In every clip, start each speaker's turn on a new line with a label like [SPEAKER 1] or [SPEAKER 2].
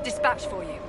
[SPEAKER 1] Dispatch for you.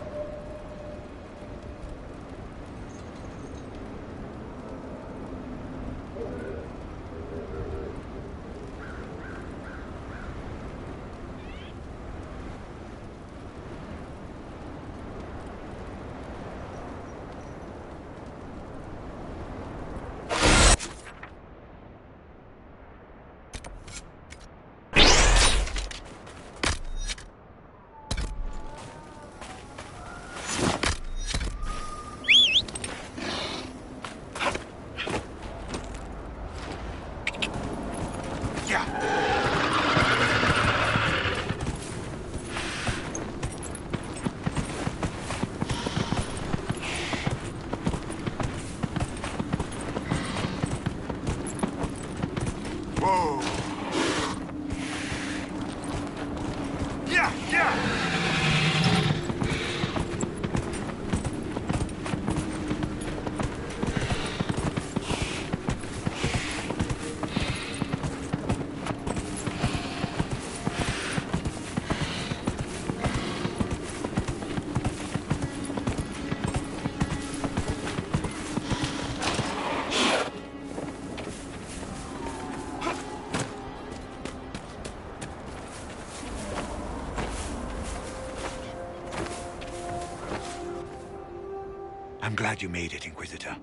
[SPEAKER 2] I'm glad you made it, Inquisitor.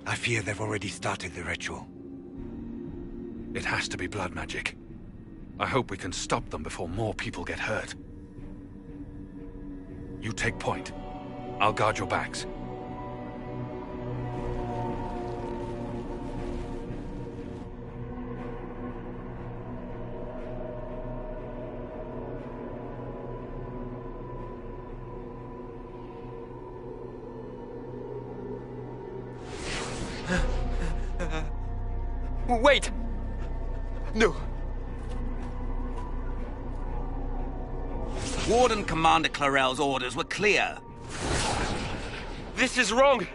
[SPEAKER 2] I fear they've already started the ritual.
[SPEAKER 3] It has to be blood magic. I hope we can stop them before more people get hurt. You take point. I'll guard your backs.
[SPEAKER 4] Wait! No.
[SPEAKER 5] Warden Commander Clarel's orders were clear.
[SPEAKER 4] This is wrong!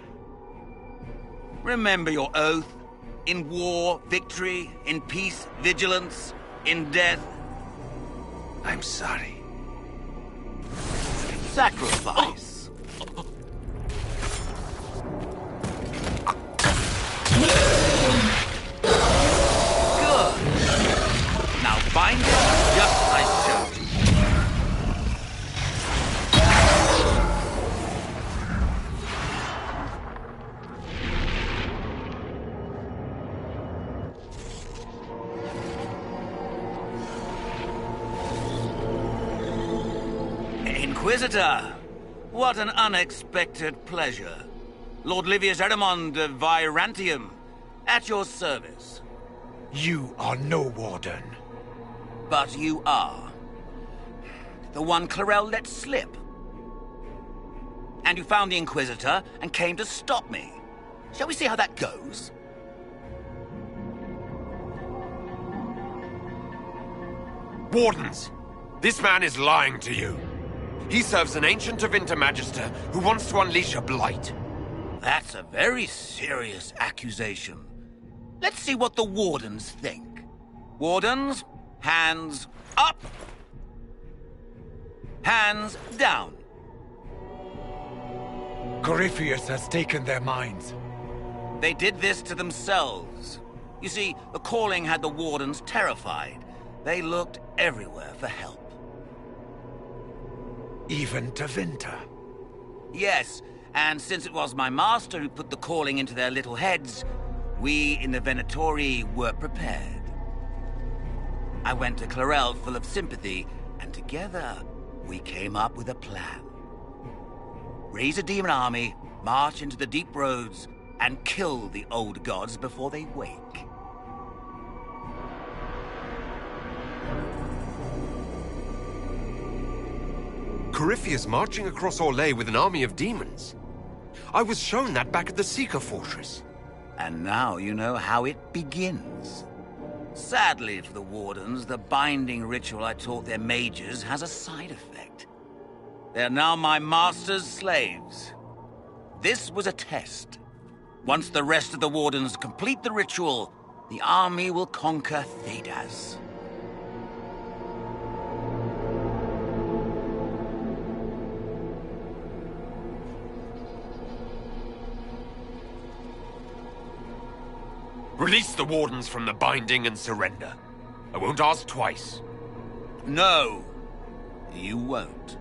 [SPEAKER 5] Remember your oath. In war, victory. In peace, vigilance. In death,
[SPEAKER 2] I'm sorry.
[SPEAKER 5] sacrifice. Good. Now bind it just as I showed you. Inquisitor, what an unexpected pleasure. Lord Livius Erimond of Virantium, at your service.
[SPEAKER 2] You are no warden.
[SPEAKER 5] But you are. The one Clarel let slip. And you found the Inquisitor and came to stop me. Shall we see how that goes?
[SPEAKER 4] Wardens! This man is lying to you. He serves an ancient of Intermagister who wants to unleash a blight.
[SPEAKER 5] That's a very serious accusation. Let's see what the Wardens think. Wardens, hands up. Hands down.
[SPEAKER 2] Corypheus has taken their minds.
[SPEAKER 5] They did this to themselves. You see, the calling had the Wardens terrified. They looked everywhere for help.
[SPEAKER 2] Even to Vinter.
[SPEAKER 5] Yes, and since it was my master who put the calling into their little heads, we in the Venatori were prepared. I went to Clarel full of sympathy, and together we came up with a plan. Raise a demon army, march into the deep roads, and kill the old gods before they wake.
[SPEAKER 4] Corypheus marching across Orlais with an army of demons. I was shown that back at the Seeker Fortress.
[SPEAKER 5] And now you know how it begins. Sadly for the Wardens, the binding ritual I taught their mages has a side effect. They are now my master's slaves. This was a test. Once the rest of the Wardens complete the ritual, the army will conquer Thedas.
[SPEAKER 4] Release the Wardens from the binding and surrender. I won't ask twice.
[SPEAKER 5] No, you won't.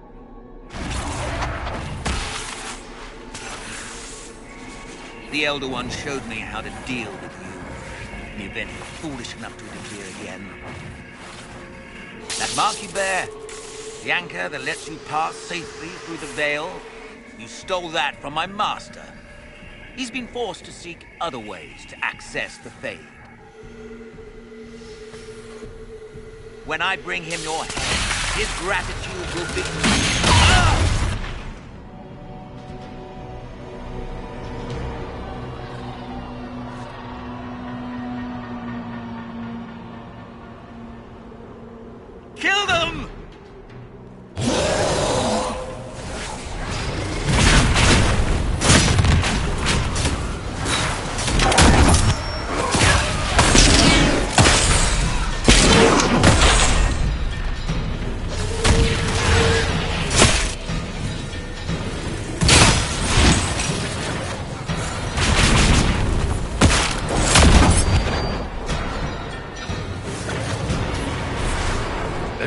[SPEAKER 5] The Elder One showed me how to deal with you, in the event you're foolish enough to interfere again. That mark you bear, the anchor that lets you pass safely through the veil, you stole that from my master. He's been forced to seek other ways to access the Fade. When I bring him your head, his gratitude will be... Ah! Kill them!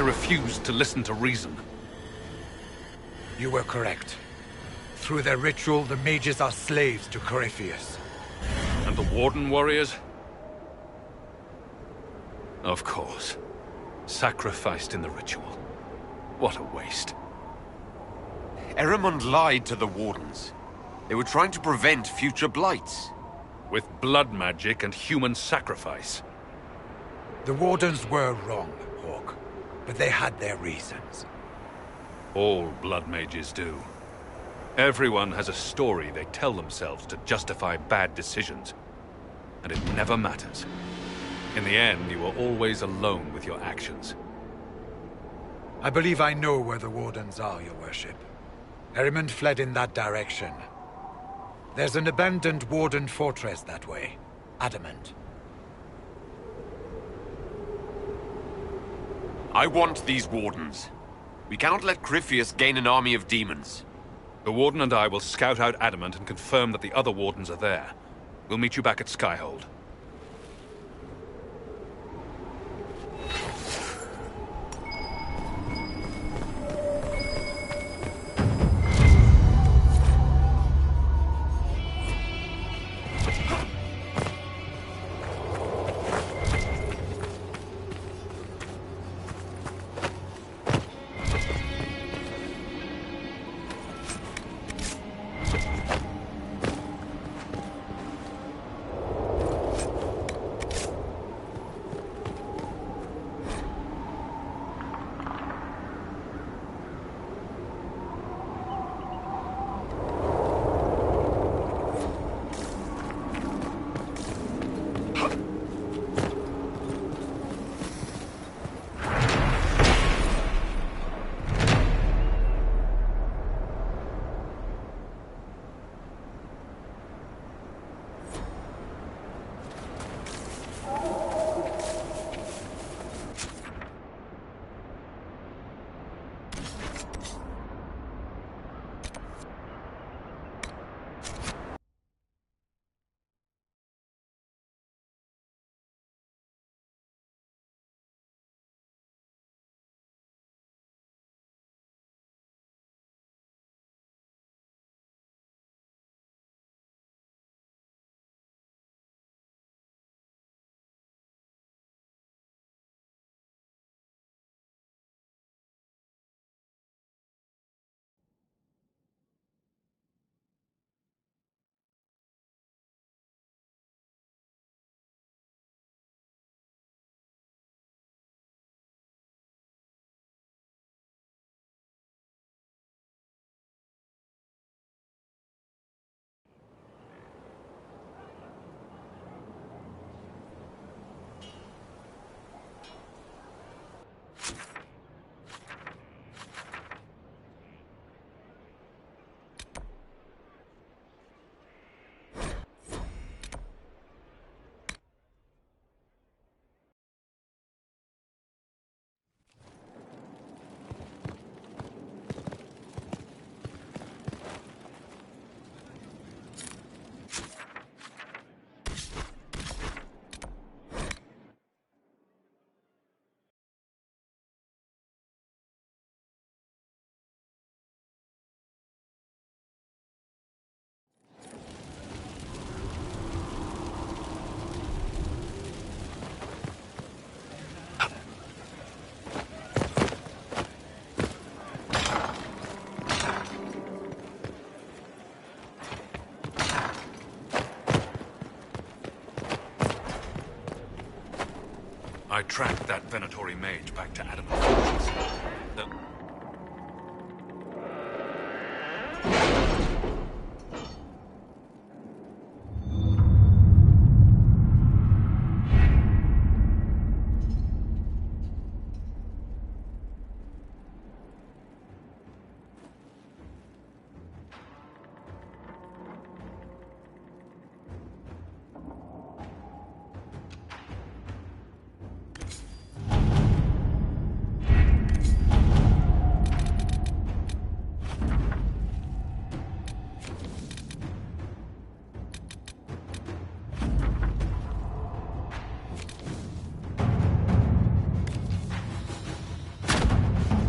[SPEAKER 3] Refused to listen to reason.
[SPEAKER 2] You were correct. Through their ritual, the mages are slaves to Corypheus.
[SPEAKER 3] And the Warden warriors? Of course. Sacrificed in the ritual. What a waste.
[SPEAKER 4] Erimund lied to the Wardens. They were trying to prevent future blights.
[SPEAKER 3] With blood magic and human sacrifice.
[SPEAKER 2] The Wardens were wrong, Hawk. But they had their reasons.
[SPEAKER 3] All blood mages do. Everyone has a story they tell themselves to justify bad decisions. And it never matters. In the end, you are always alone with your actions.
[SPEAKER 2] I believe I know where the Wardens are, Your Worship. Erimund fled in that direction. There's an abandoned Warden fortress that way. Adamant.
[SPEAKER 4] I want these Wardens. We cannot let Corypheus gain an army of demons.
[SPEAKER 3] The Warden and I will scout out Adamant and confirm that the other Wardens are there. We'll meet you back at Skyhold. I tracked that Venatori mage back to Adamant Fortress.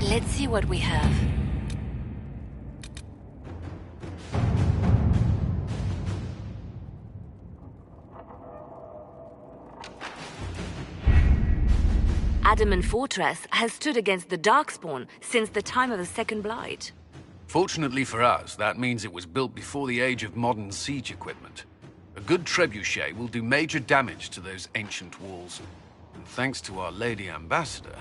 [SPEAKER 1] Let's see what we have. Adamant Fortress has stood against the Darkspawn since the time of the Second Blight.
[SPEAKER 6] Fortunately for us, that means it was built before the age of modern siege equipment. A good trebuchet will do major damage to those ancient walls. And thanks to our Lady Ambassador...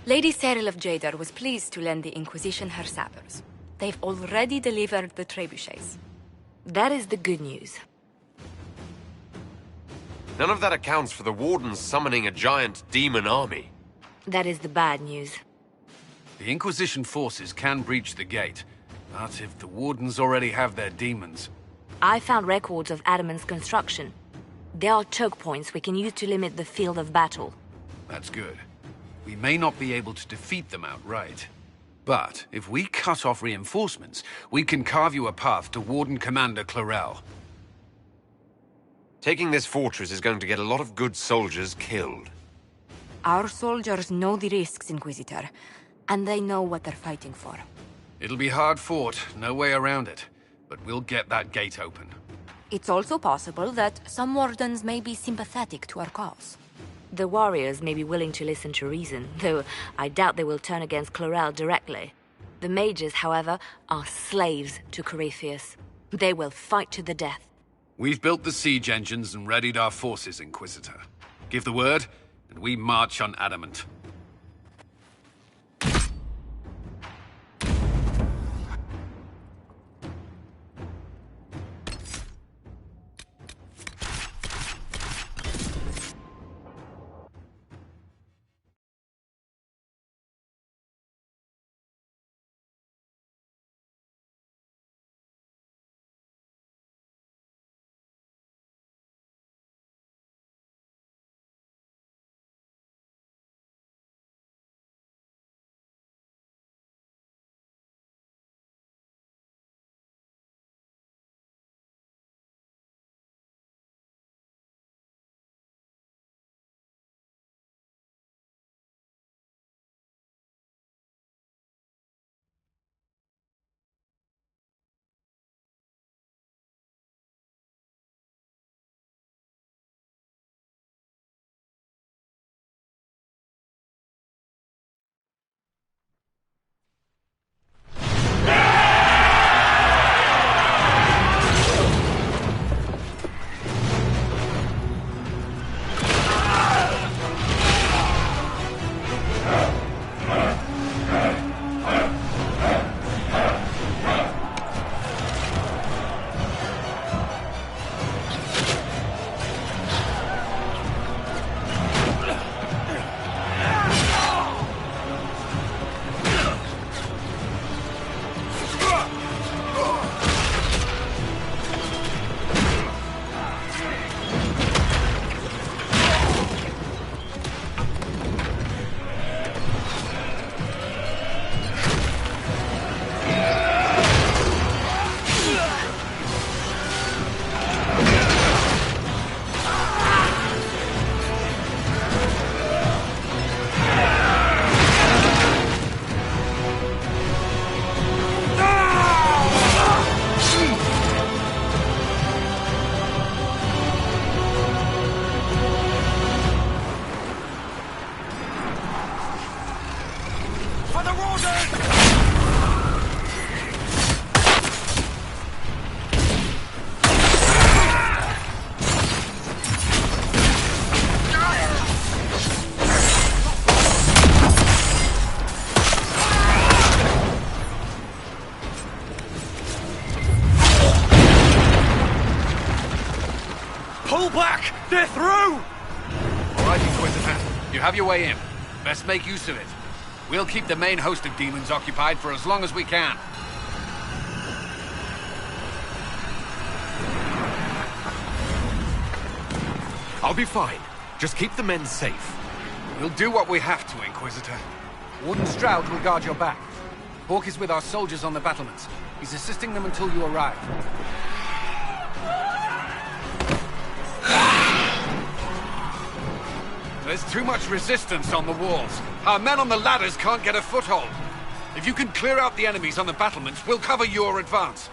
[SPEAKER 1] Lady Cyril of Jadar was pleased to lend the Inquisition her sabers. They've already delivered the trebuchets. That is the good news.
[SPEAKER 4] None of that accounts for the Wardens summoning a giant demon army.
[SPEAKER 1] That is the bad news.
[SPEAKER 6] The Inquisition forces can breach the gate, but if the Wardens already have their demons...
[SPEAKER 1] I found records of Adamant's construction. There are choke points we can use to limit the field of battle.
[SPEAKER 6] That's good. We may not be able to defeat them outright. But if we cut off reinforcements, we can carve you a path to Warden Commander Clarel.
[SPEAKER 4] Taking this fortress is going to get a lot of good soldiers killed.
[SPEAKER 1] Our soldiers know the risks, Inquisitor, and they know what they're fighting for.
[SPEAKER 6] It'll be hard fought, no way around it. But we'll get that gate open.
[SPEAKER 1] It's also possible that some Wardens may be sympathetic to our cause. The warriors may be willing to listen to reason, though I doubt they will turn against Clarel directly. The mages, however, are slaves to Corypheus. They will fight to the death.
[SPEAKER 6] We've built the siege engines and readied our forces, Inquisitor. Give the word, and we march on Adamant.
[SPEAKER 4] Fall back! They're through!
[SPEAKER 6] All right, Inquisitor. You have your way in. Best make use of it. We'll keep the main host of demons occupied for as long as we can.
[SPEAKER 4] I'll be fine. Just keep the men safe.
[SPEAKER 6] We'll do what we have to, Inquisitor. Warden Stroud will guard your back. Hawk is with our soldiers on the battlements. He's assisting them until you arrive. There's too much resistance on the walls. Our men on the ladders can't get a foothold. If you can clear out the enemies on the battlements, we'll cover your advance.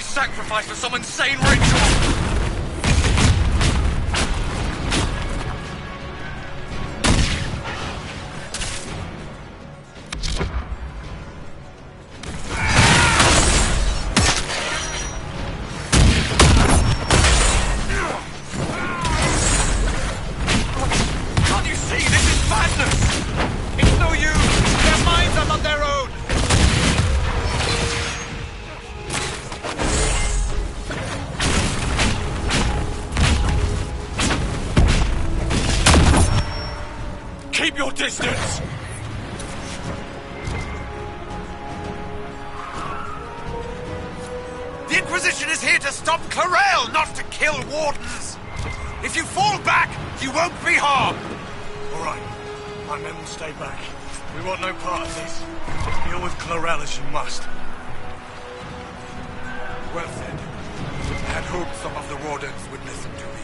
[SPEAKER 4] Sacrificed for some insane ritual! Can't you see? This is madness! It's no use! Their minds are not their own! Keep your distance! The Inquisition is here to stop Clarel, not to kill wardens! If you fall back, you won't be harmed!
[SPEAKER 7] All right. My men will stay back. We want no part of this. Deal with Clarel as you must.
[SPEAKER 2] Well said. I had hoped some of the wardens would listen to reason.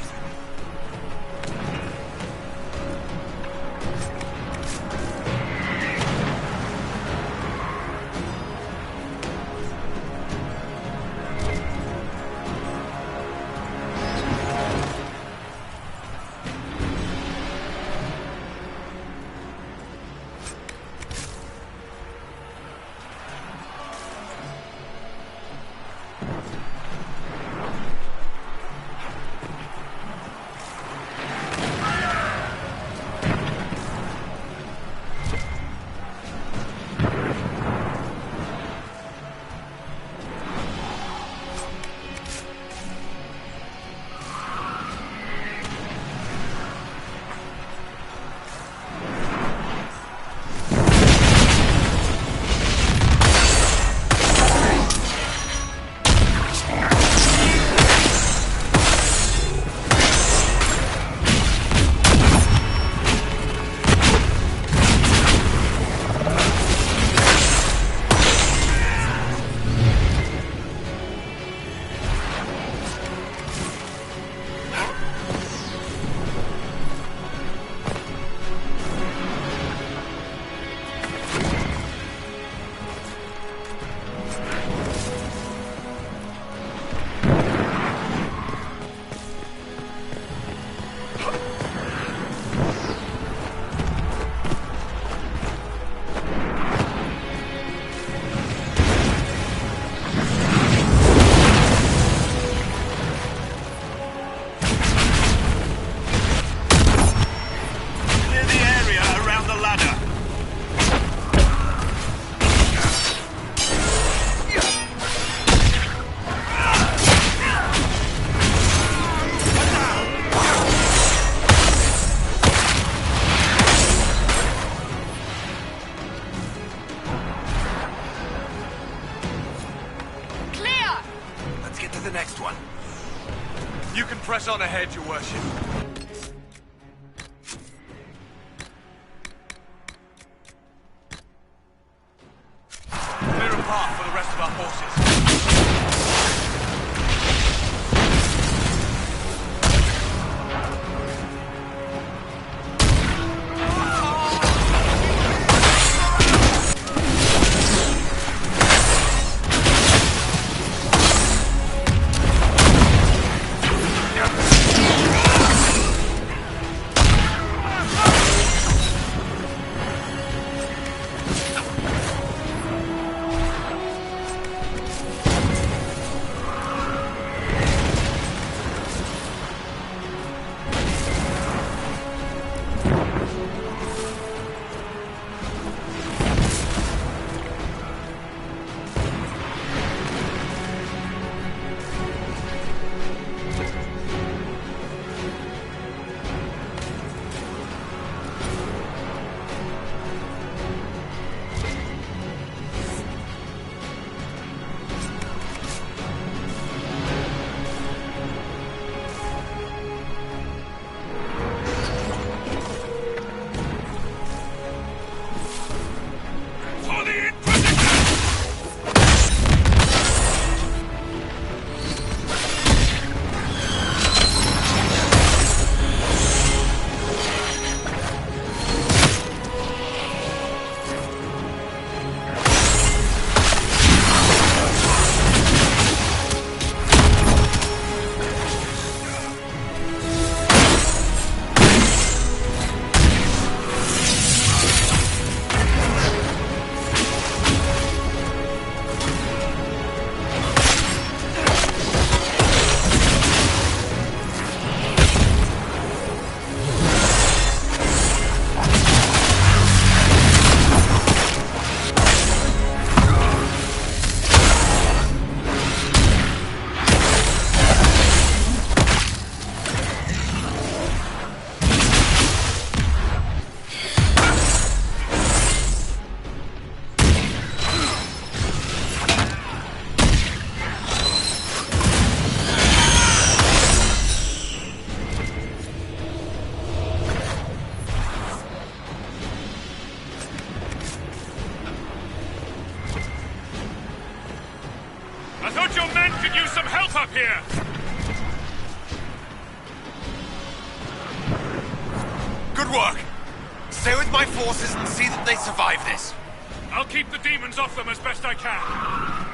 [SPEAKER 4] to the next one.
[SPEAKER 7] You can press on ahead, your worship. Clear a path for the rest of our forces.
[SPEAKER 8] I thought your men could use some help up here!
[SPEAKER 4] Good work. Stay with my forces and see that they survive this.
[SPEAKER 8] I'll keep the demons off them as best I can.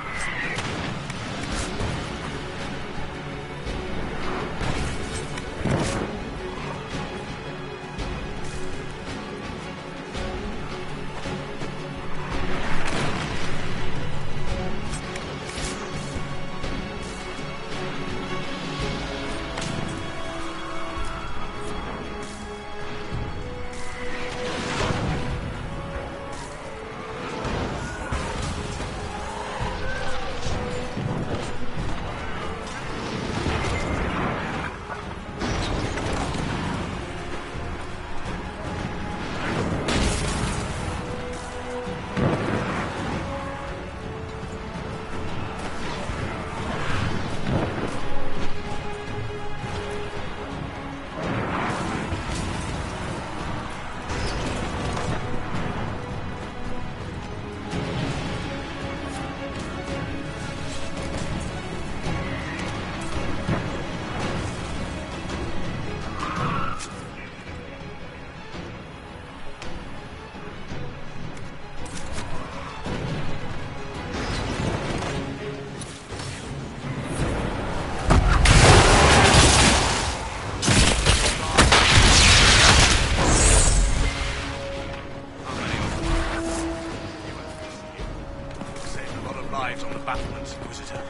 [SPEAKER 7] Lives on the battlements, Inquisitor.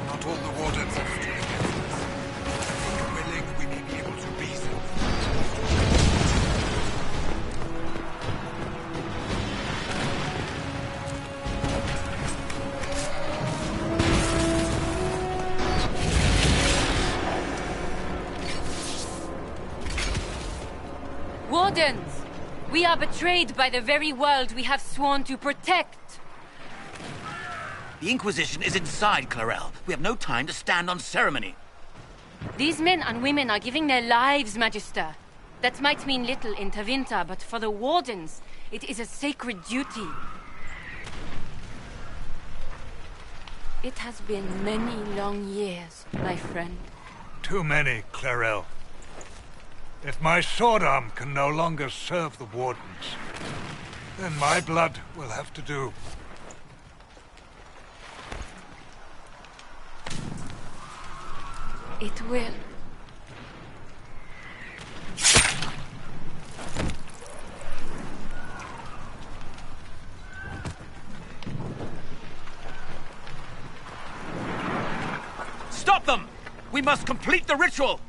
[SPEAKER 2] Not all the wardens are stood against us. If willing, we may be able to reason.
[SPEAKER 9] Wardens! We are betrayed by the very world we have sworn to protect.
[SPEAKER 5] The Inquisition is inside Clarel. We have no time to stand on ceremony.
[SPEAKER 9] These men and women are giving their lives, Magister. That might mean little in Tevinter, but for the Wardens, it is a sacred duty. It has been many long years, my friend.
[SPEAKER 7] Too many, Clarel. If my sword arm can no longer serve the Wardens, then my blood will have to do.
[SPEAKER 9] It will.
[SPEAKER 5] Stop them! We must complete the ritual!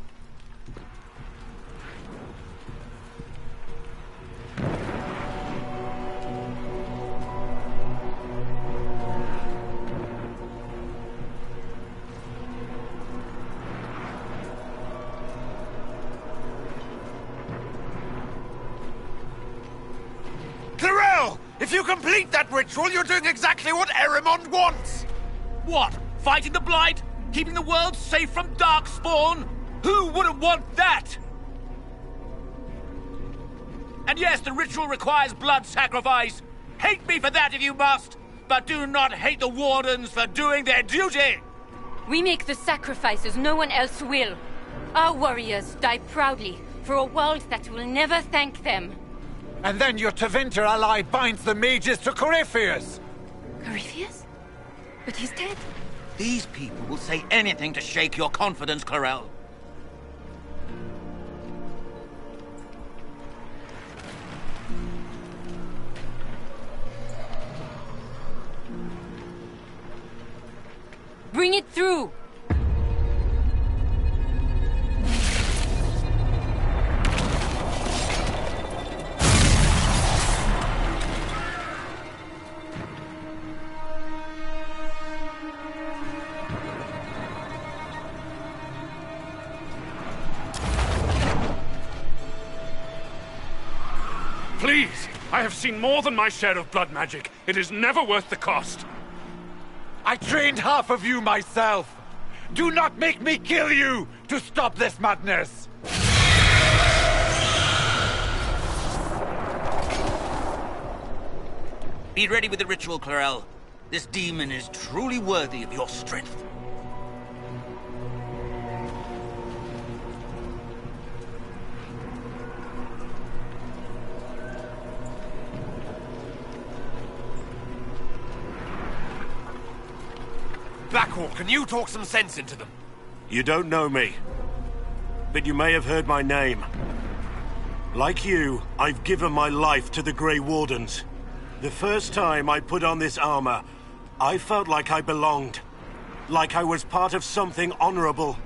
[SPEAKER 4] Clarel! If you complete that ritual, you're doing exactly what Erimond wants!
[SPEAKER 5] What? Fighting the Blight? Keeping the world safe from Darkspawn? Who wouldn't want that? And yes, the ritual requires blood sacrifice. Hate me for that if you must, but do not hate the Wardens for doing their duty!
[SPEAKER 9] We make the sacrifices no one else will. Our warriors die proudly for a world that will never thank them.
[SPEAKER 2] And then your Tevinter ally binds the mages to Corypheus!
[SPEAKER 9] Corypheus? But he's dead.
[SPEAKER 5] These people will say anything to shake your confidence, Clarel.
[SPEAKER 9] Bring it through!
[SPEAKER 8] Please! I have seen more than my share of blood magic. It is never worth the cost.
[SPEAKER 2] I trained half of you myself! Do not make me kill you to stop this madness!
[SPEAKER 5] Be ready with the ritual, Clarel. This demon is truly worthy of your strength.
[SPEAKER 4] Blackhawk, can you talk some sense into them?
[SPEAKER 10] You don't know me, but you may have heard my name. Like you, I've given my life to the Grey Wardens. The first time I put on this armor, I felt like I belonged. Like I was part of something honorable.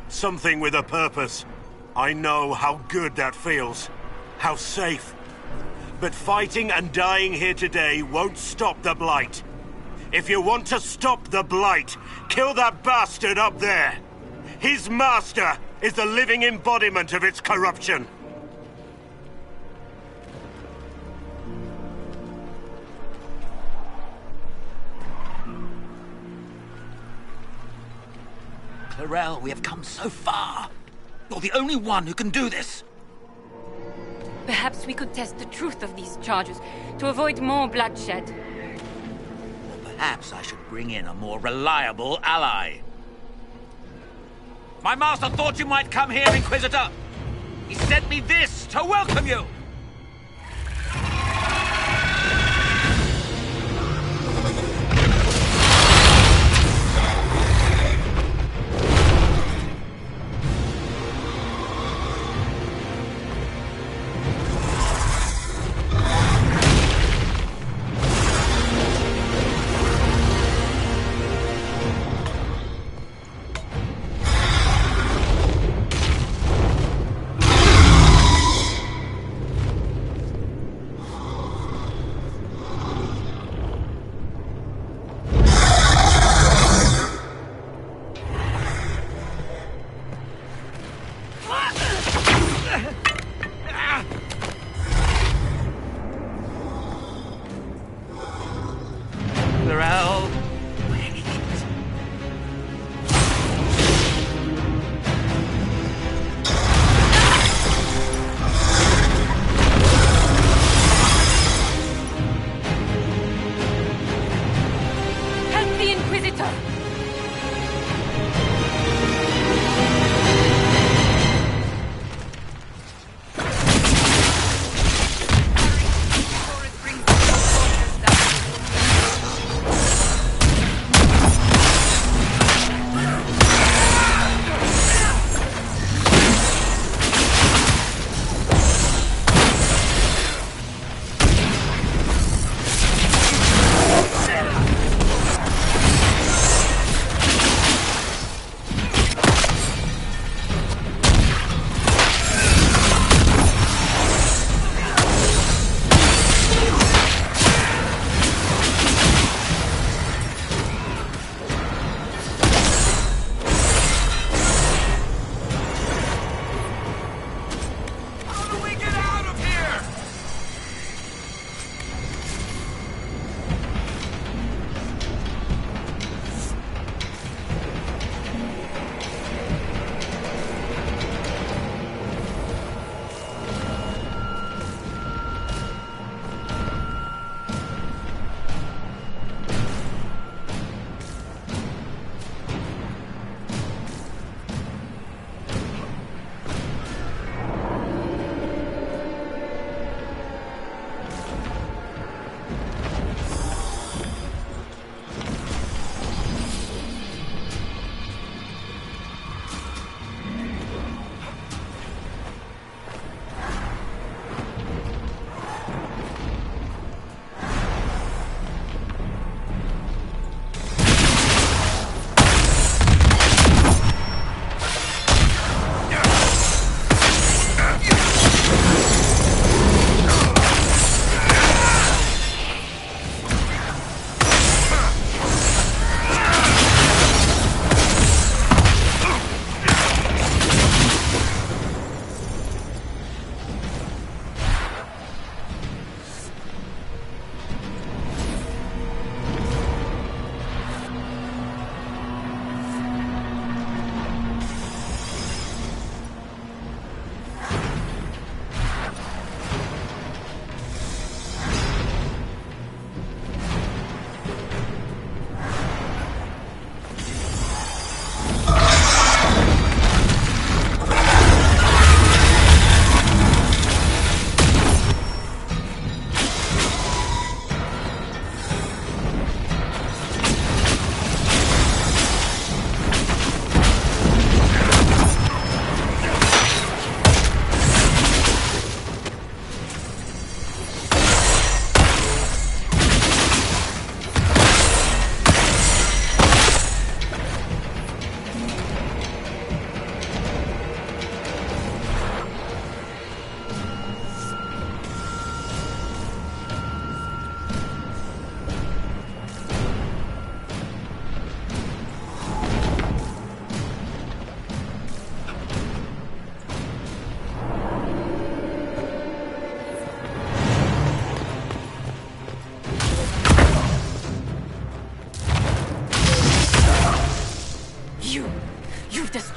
[SPEAKER 10] Something with a purpose. I know how good that feels. How safe. But fighting and dying here today won't stop the Blight. If you want to stop the Blight, kill that bastard up there! His master is the living embodiment of its corruption!
[SPEAKER 5] Clarel, we have come so far. You're the only one who can do this.
[SPEAKER 9] Perhaps we could test the truth of these charges to avoid more bloodshed.
[SPEAKER 5] Perhaps I should bring in a more reliable ally. My master thought you might come here, Inquisitor. He sent me this to welcome you.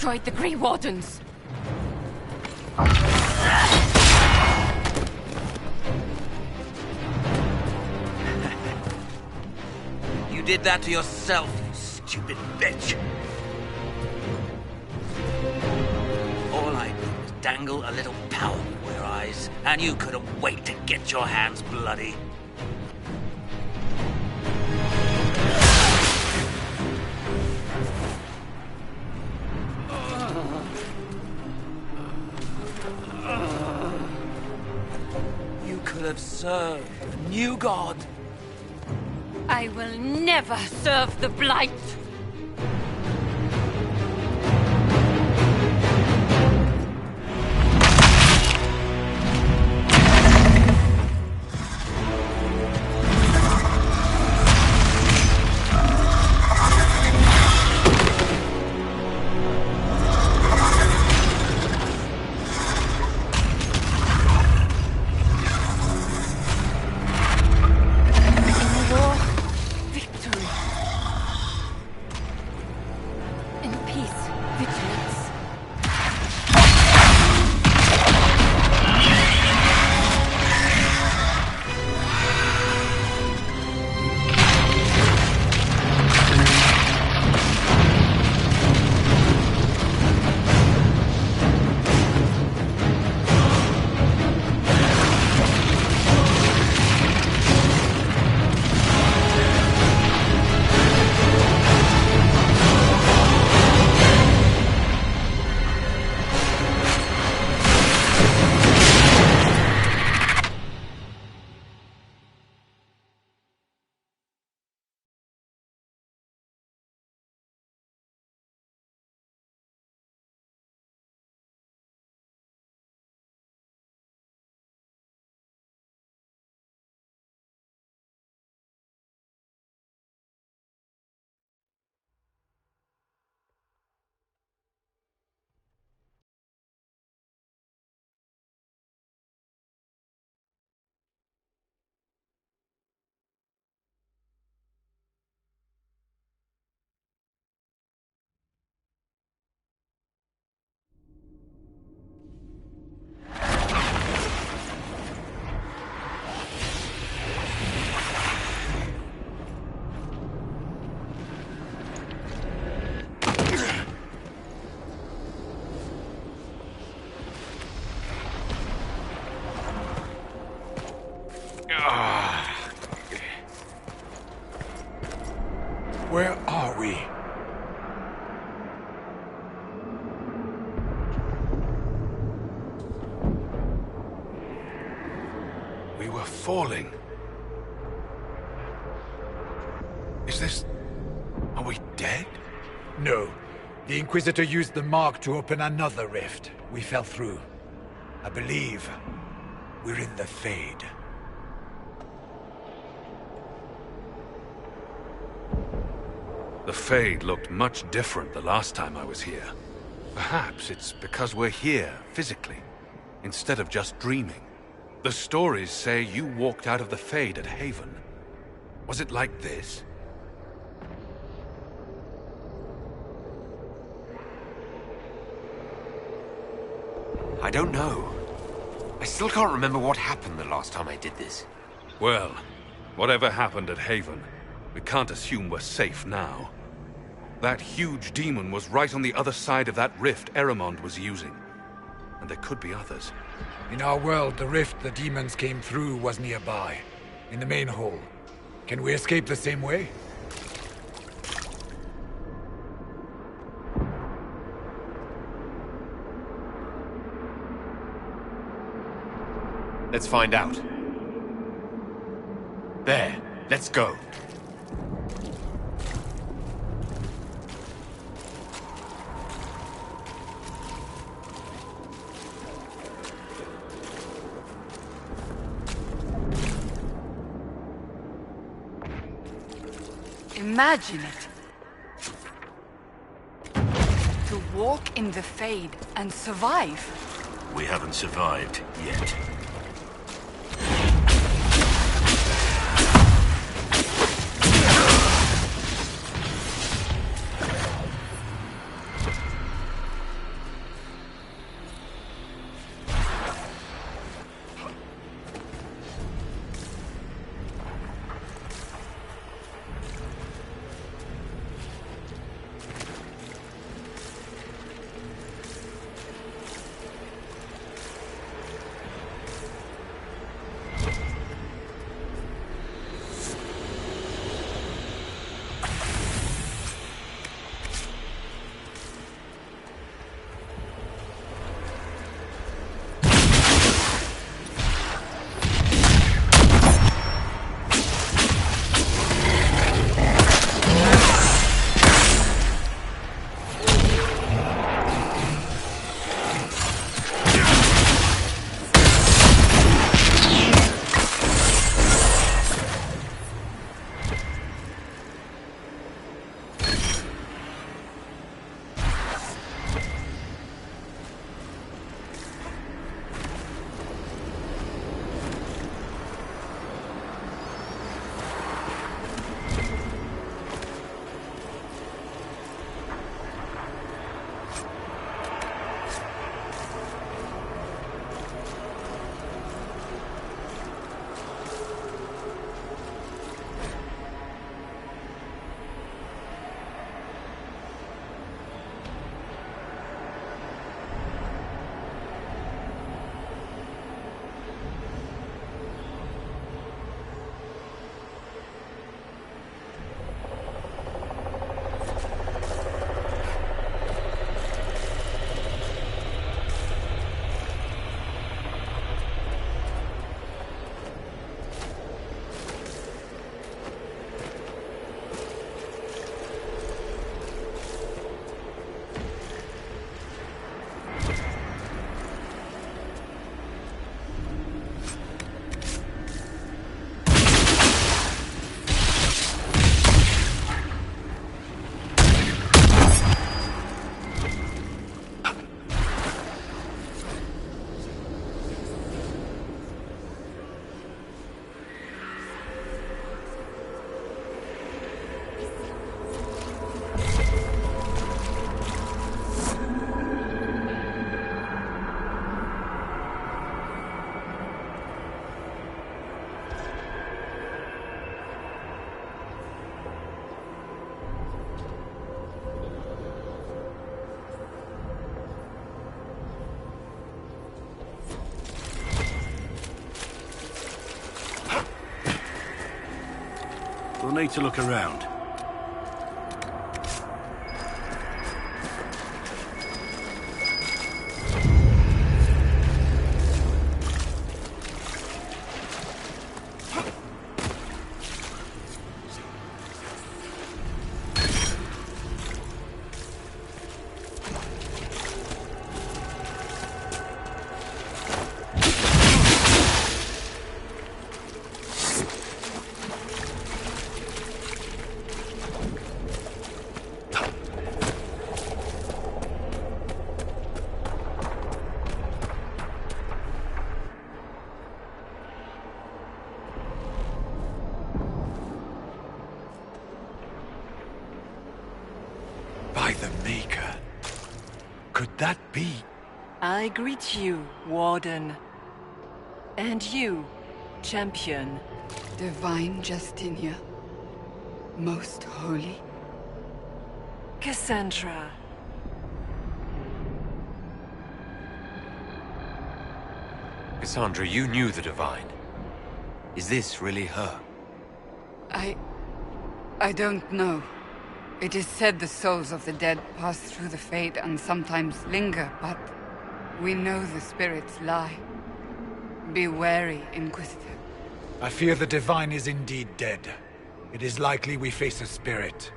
[SPEAKER 9] destroyed the Grey Wardens.
[SPEAKER 5] You did that to yourself, you stupid bitch. All I did was dangle a little power before your eyes, and you couldn't wait to get your hands bloody. You could have served the new god.
[SPEAKER 9] I will never serve the Blight!
[SPEAKER 2] Where are we?
[SPEAKER 3] We were falling. Is this... Are we dead?
[SPEAKER 2] No. The Inquisitor used the mark to open another rift. We fell through. I believe we're in the Fade.
[SPEAKER 3] The Fade looked much different the last time I was here. Perhaps it's because we're here, physically, instead of just dreaming. The stories say you walked out of the Fade at Haven. Was it like this?
[SPEAKER 4] I don't know. I still can't remember what happened the last time I did this.
[SPEAKER 3] Well, whatever happened at Haven, we can't assume we're safe now. That huge demon was right on the other side of that rift Eramond was using. And there could be others.
[SPEAKER 2] In our world, the rift the demons came through was nearby, in the main hall. Can we escape the same way?
[SPEAKER 4] Let's find out. There, let's go.
[SPEAKER 11] Imagine it. To walk in the Fade and survive.
[SPEAKER 10] We haven't survived yet. We'll need to look around.
[SPEAKER 2] By the Maker. Could that be?
[SPEAKER 12] I greet you, Warden. And you, Champion.
[SPEAKER 11] Divine Justinia. Most holy.
[SPEAKER 12] Cassandra.
[SPEAKER 4] Cassandra, you knew the Divine. Is this really her?
[SPEAKER 11] I don't know. It is said the souls of the dead pass through the Fade and sometimes linger, but we know the spirits lie. Be wary, Inquisitor.
[SPEAKER 2] I fear the Divine is indeed dead. It is likely we face a spirit,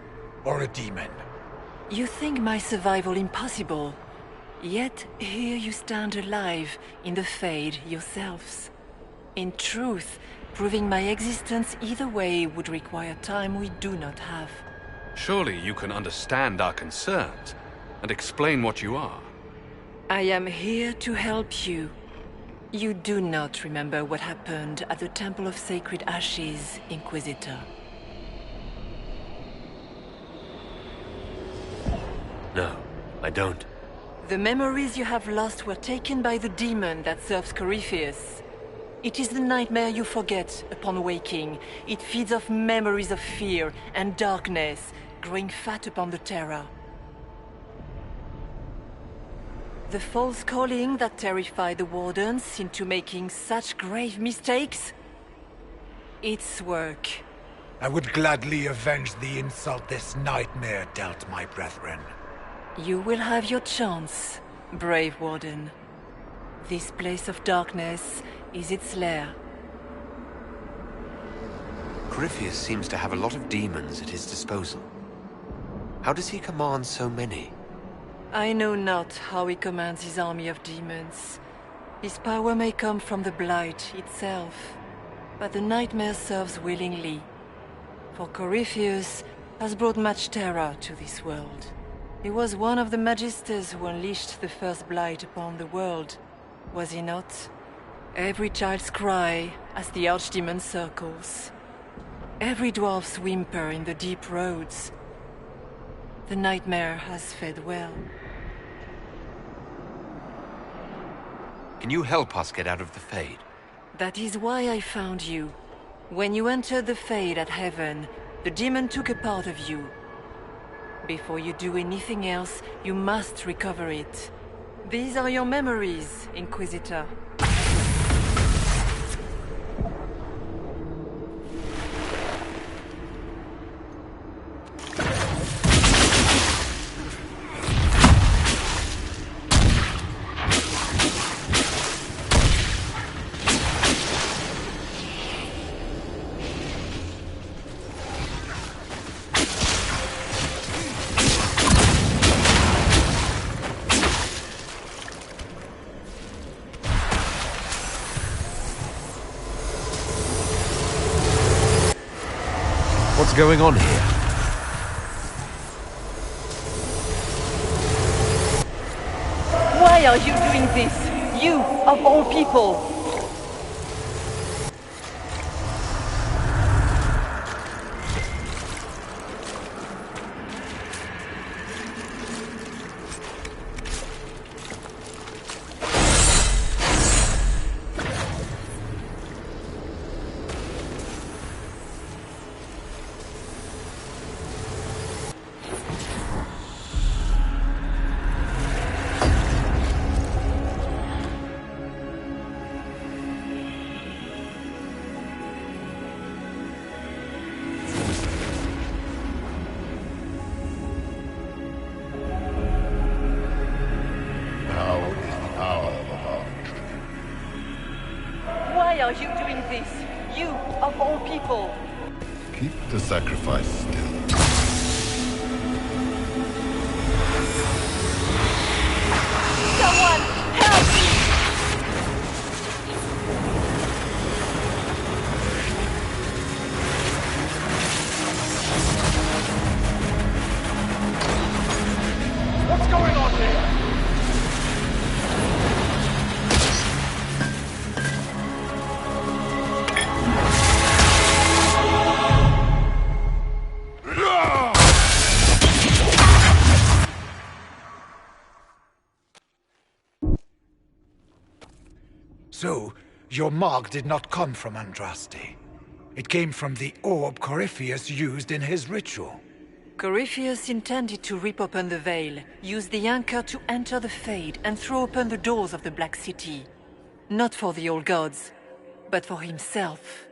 [SPEAKER 2] or a demon.
[SPEAKER 12] You think my survival impossible, yet here you stand alive in the Fade yourselves. In truth, proving my existence either way would require time we do not have.
[SPEAKER 3] Surely you can understand our concerns and explain what you are.
[SPEAKER 12] I am here to help you. You do not remember what happened at the Temple of Sacred Ashes, Inquisitor.
[SPEAKER 4] No, I don't.
[SPEAKER 12] The memories you have lost were taken by the demon that serves Corypheus. It is the nightmare you forget upon waking. It feeds off memories of fear and darkness, growing fat upon the terror. The false calling that terrified the Wardens into making such grave mistakes? Its work.
[SPEAKER 2] I would gladly avenge the insult this nightmare dealt my brethren.
[SPEAKER 12] You will have your chance, brave Warden. This place of darkness is its lair.
[SPEAKER 4] Corypheus seems to have a lot of demons at his disposal. How does he command so many?
[SPEAKER 12] I know not how he commands his army of demons. His power may come from the Blight itself, but the nightmare serves willingly. For Corypheus has brought much terror to this world. He was one of the Magisters who unleashed the first Blight upon the world, was he not? Every child's cry as the Archdemon circles. Every dwarf's whimper in the deep roads. The nightmare has fed well.
[SPEAKER 4] Can you help us get out of the Fade?
[SPEAKER 12] That is why I found you. When you entered the Fade at Heaven, the demon took a part of you. Before you do anything else, you must recover it. These are your memories, Inquisitor.
[SPEAKER 4] What's going on here?
[SPEAKER 12] Why are you doing this? You, of all people! people.
[SPEAKER 13] Keep the sacrifice still.
[SPEAKER 12] Someone, help!
[SPEAKER 8] What's going on here?
[SPEAKER 2] So, your mark did not come from Andraste. It came from the orb Corypheus used in his ritual.
[SPEAKER 12] Corypheus intended to rip open the veil, use the anchor to enter the Fade, and throw open the doors of the Black City. Not for the old gods, but for himself.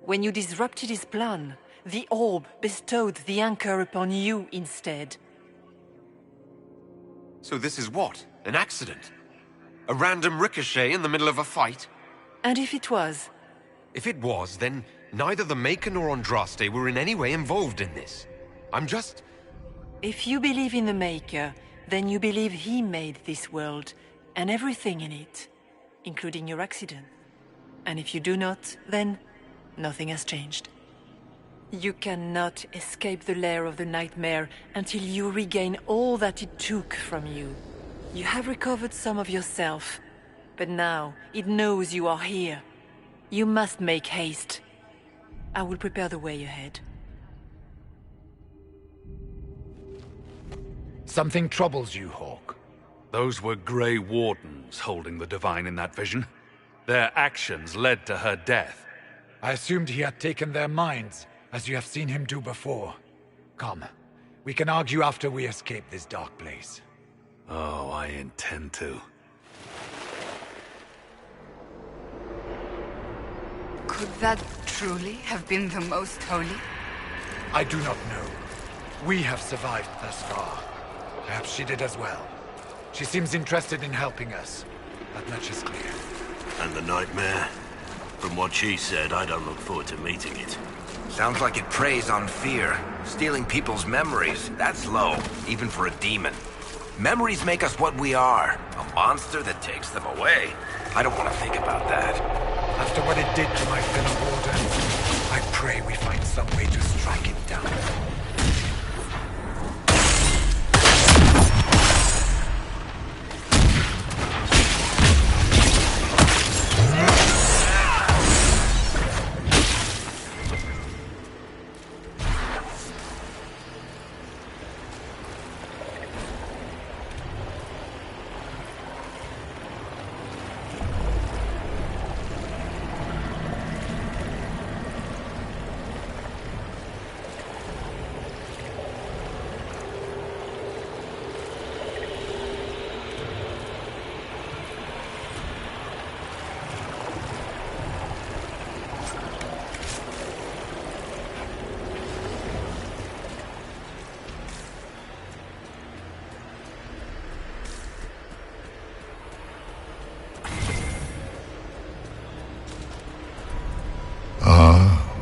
[SPEAKER 12] When you disrupted his plan, the orb bestowed the anchor upon you instead.
[SPEAKER 4] So this is what? An accident? A random ricochet in the middle of a fight?
[SPEAKER 12] And if it was?
[SPEAKER 4] If it was, then neither the Maker nor Andraste were in any way involved in this. I'm just...
[SPEAKER 12] If you believe in the Maker, then you believe he made this world, and everything in it, including your accident. And if you do not, then nothing has changed. You cannot escape the lair of the nightmare until you regain all that it took from you. You have recovered some of yourself, but now it knows you are here. You must make haste. I will prepare the way ahead.
[SPEAKER 2] Something troubles you, Hawk.
[SPEAKER 3] Those were Grey Wardens holding the Divine in that vision. Their actions led to her death.
[SPEAKER 2] I assumed he had taken their minds, as you have seen him do before. Come, we can argue after we escape this dark place.
[SPEAKER 3] Oh, I intend to.
[SPEAKER 11] Could that truly have been the Most Holy?
[SPEAKER 2] I do not know. We have survived thus far. Perhaps she did as well. She seems interested in helping us. That much is clear.
[SPEAKER 10] And the nightmare? From what she said, I don't look forward to meeting it.
[SPEAKER 14] Sounds like it preys on fear. Stealing people's memories. That's low, even for a demon. Memories make us what we are. A monster that takes them away. I don't want to think about that.
[SPEAKER 2] After what it did to my fellow wardens, I pray we find some way to strike it down.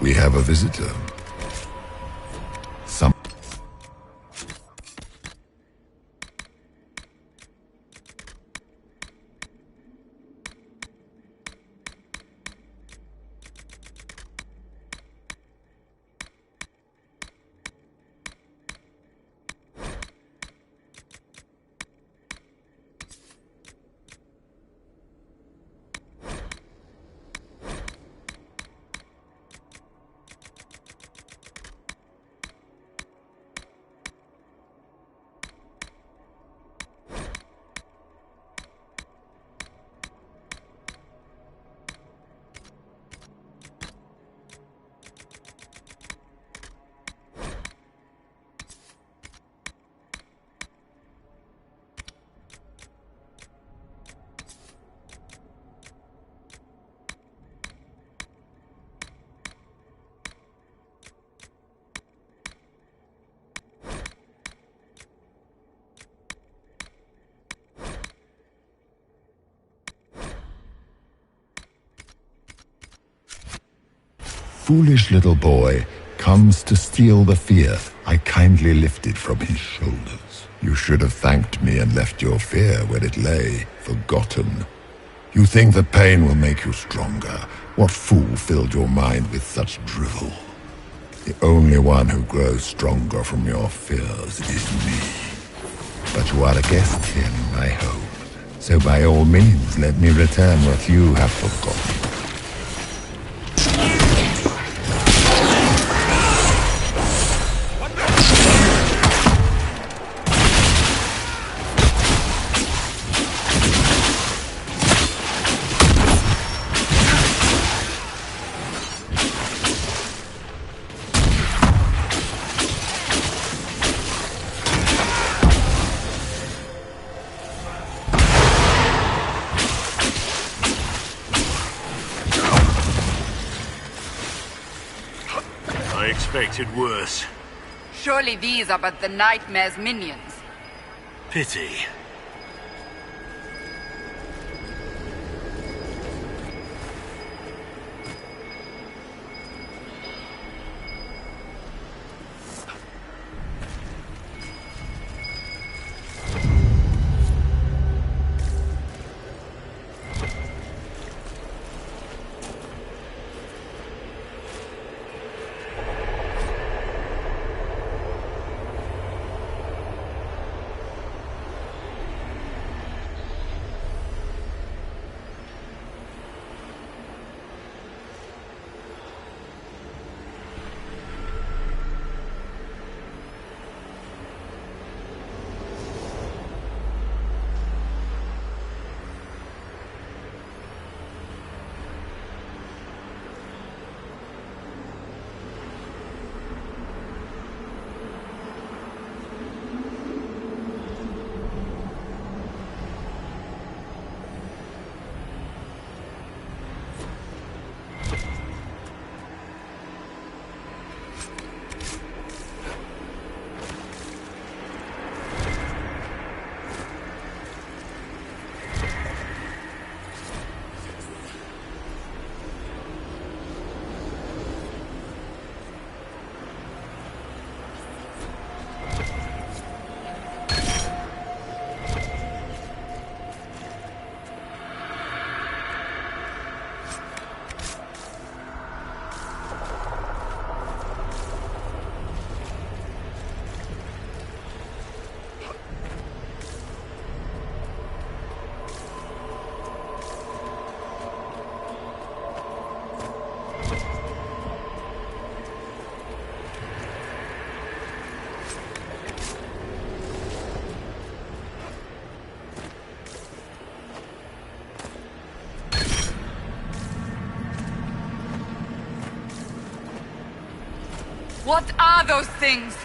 [SPEAKER 13] We have a visitor. foolish little boy comes to steal the fear I kindly lifted from his shoulders. You should have thanked me and left your fear where it lay, forgotten. You think the pain will make you stronger. What fool filled your mind with such drivel? The only one who grows stronger from your fears is me. But you are a guest here in my home, so by all means let me return what you have forgotten.
[SPEAKER 10] Expected worse.
[SPEAKER 11] Surely these are but the Nightmare's minions.
[SPEAKER 10] Pity.
[SPEAKER 11] What are those things?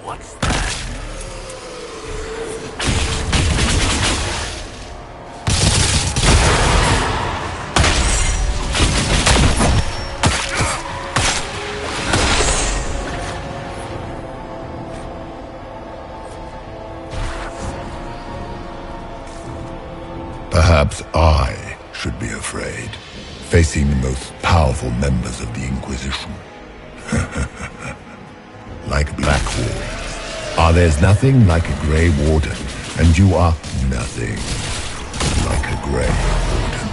[SPEAKER 10] What's that?
[SPEAKER 13] Perhaps I should be afraid, facing the most powerful members of the Inquisition. Like Black Wall. There's nothing like a Grey Warden, and you are nothing like a Grey Warden.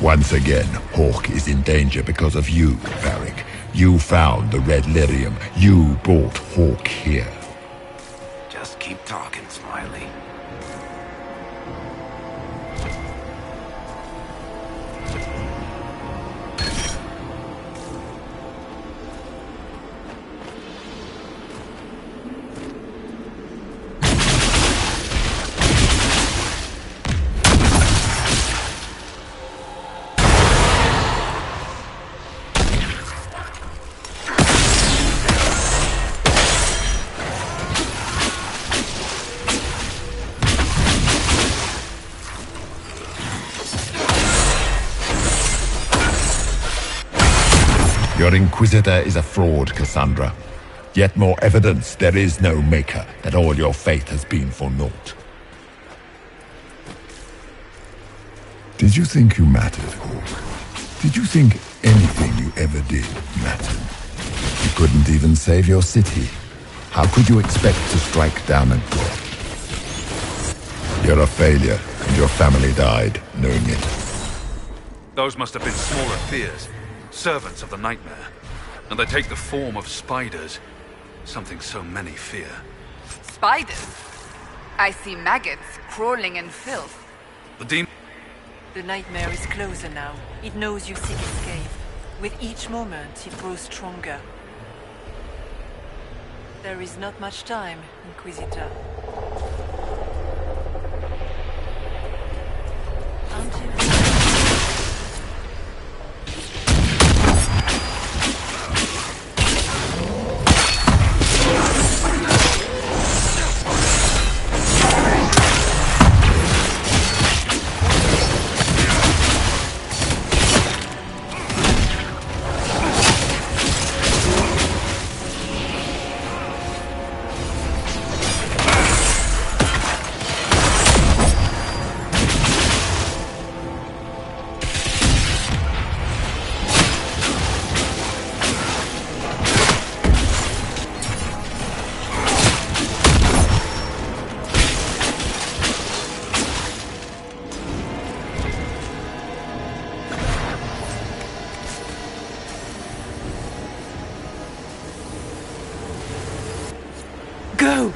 [SPEAKER 13] Once again, Hawk is in danger because of you, Varric. You found the Red Lyrium. You brought Hawk here.
[SPEAKER 14] slyly.
[SPEAKER 13] Your Inquisitor is a fraud, Cassandra. Yet more evidence there is no Maker, that all your faith has been for naught. Did you think you mattered, Hawk? Did you think anything you ever did mattered? You couldn't even save your city. How could you expect to strike down a god? You're a failure, and your family died knowing it.
[SPEAKER 3] Those must have been smaller fears. Servants of the nightmare. And they take the form of spiders. Something so many fear.
[SPEAKER 11] Spiders? I see maggots crawling in filth.
[SPEAKER 3] The demon...
[SPEAKER 12] The nightmare is closer now. It knows you seek escape. With each moment, it grows stronger. There is not much time, Inquisitor. Go!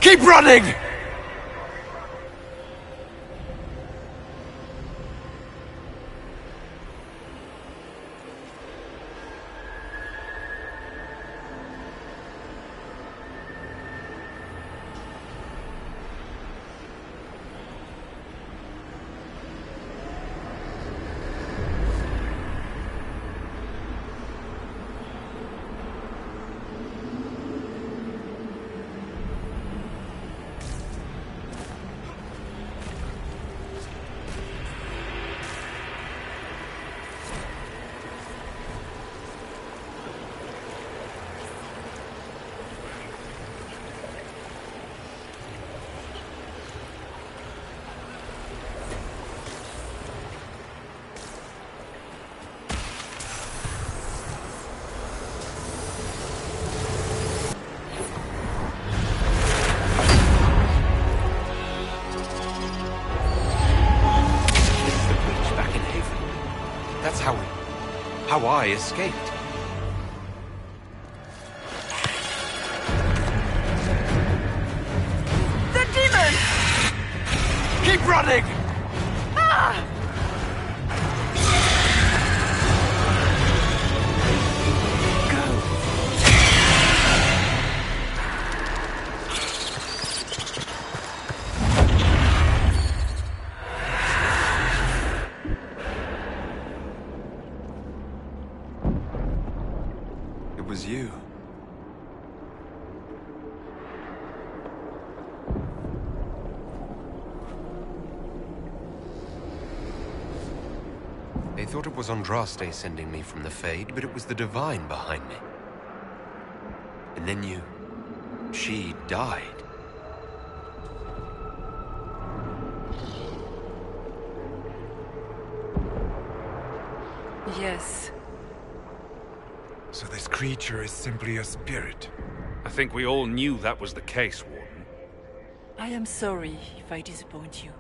[SPEAKER 4] Keep running! How I escaped.
[SPEAKER 11] The demon!
[SPEAKER 4] Keep running!
[SPEAKER 11] Ah!
[SPEAKER 4] It was you. They thought it was Andraste sending me from the Fade, but it was the Divine behind me. And then she died.
[SPEAKER 12] Yes.
[SPEAKER 2] So this creature is simply a spirit?
[SPEAKER 3] I think we all knew that was the case, Warden.
[SPEAKER 12] I am sorry if I disappoint you.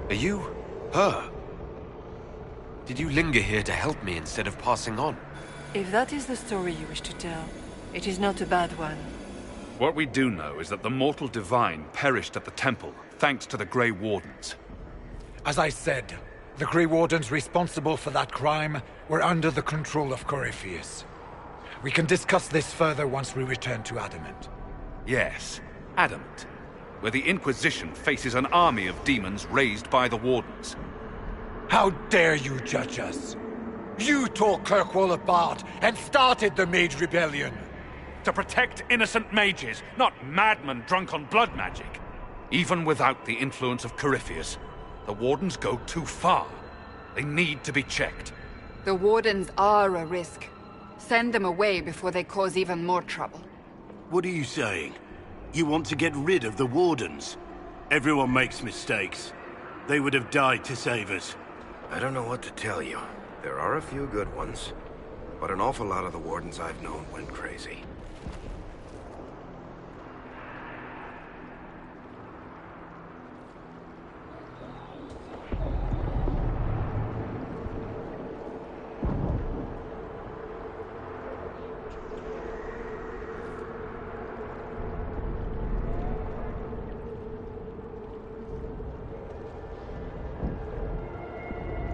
[SPEAKER 4] Are you her? Did you linger here to help me instead of passing on?
[SPEAKER 12] If that is the story you wish to tell, it is not a bad one.
[SPEAKER 3] What we do know is that the mortal divine perished at the temple, thanks to the Grey Wardens.
[SPEAKER 2] As I said, the Grey Wardens responsible for that crime were under the control of Corypheus. We can discuss this further once we return to Adamant.
[SPEAKER 3] Yes, Adamant, where the Inquisition faces an army of demons raised by the Wardens.
[SPEAKER 2] How dare you judge us? You tore Kirkwall apart and started the Mage Rebellion!
[SPEAKER 8] To protect innocent mages, not madmen drunk on blood magic.
[SPEAKER 3] Even without the influence of Corypheus, the Wardens go too far. They need to be checked.
[SPEAKER 11] The Wardens are a risk. Send them away before they cause even more trouble.
[SPEAKER 10] What are you saying? You want to get rid of the Wardens? Everyone makes mistakes. They would have died to save us.
[SPEAKER 14] I don't know what to tell you. There are a few good ones, but an awful lot of the Wardens I've known went crazy.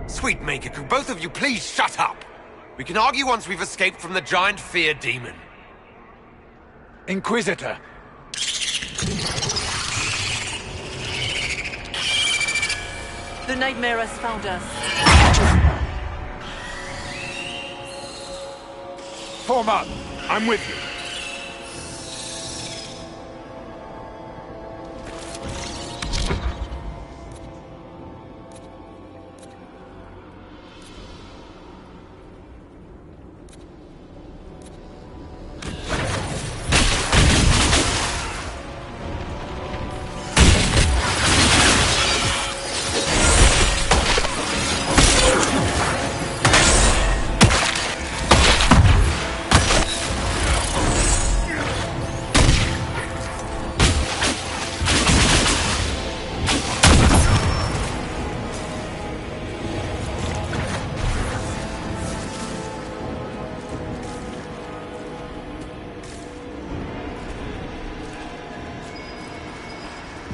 [SPEAKER 4] Sweet Maker, could both of you please shut up? We can argue once we've escaped from the giant fear demon.
[SPEAKER 2] Inquisitor!
[SPEAKER 12] The nightmare has found us.
[SPEAKER 2] Form up!
[SPEAKER 8] I'm with you.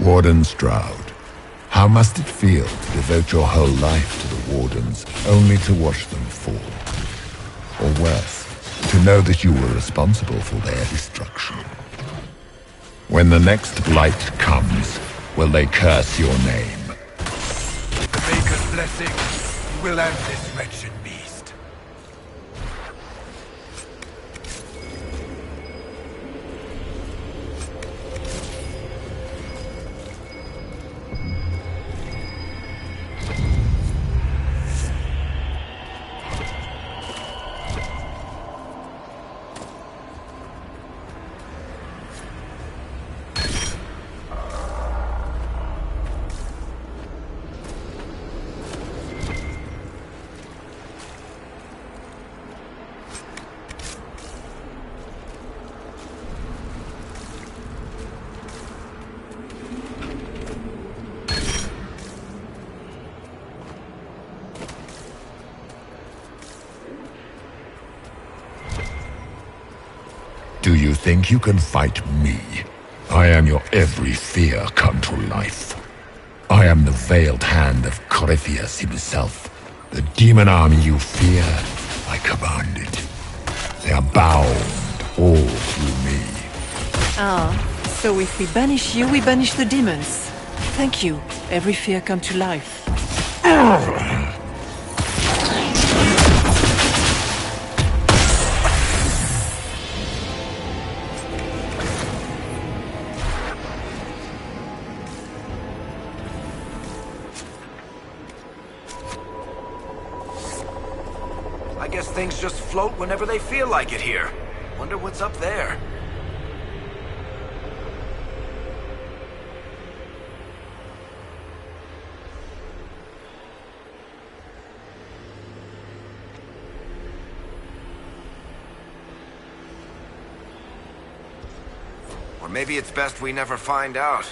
[SPEAKER 13] Warden Stroud, how must it feel to devote your whole life to the Wardens, only to watch them fall? Or worse, to know that you were responsible for their destruction? When the next blight comes, will they curse your name?
[SPEAKER 2] With the Maker's blessing, we will end this wretched beast.
[SPEAKER 13] Do you think you can fight me? I am your every fear come to life. I am the veiled hand of Corypheus himself. The demon army you fear, I command it. They are bound all through me.
[SPEAKER 12] Ah, so if we banish you, we banish the demons. Thank you. Every fear come to life.
[SPEAKER 14] things just float whenever they feel like it here. Wonder what's up there. Or maybe it's best we never find out.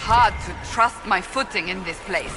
[SPEAKER 11] hard to trust my footing in this place.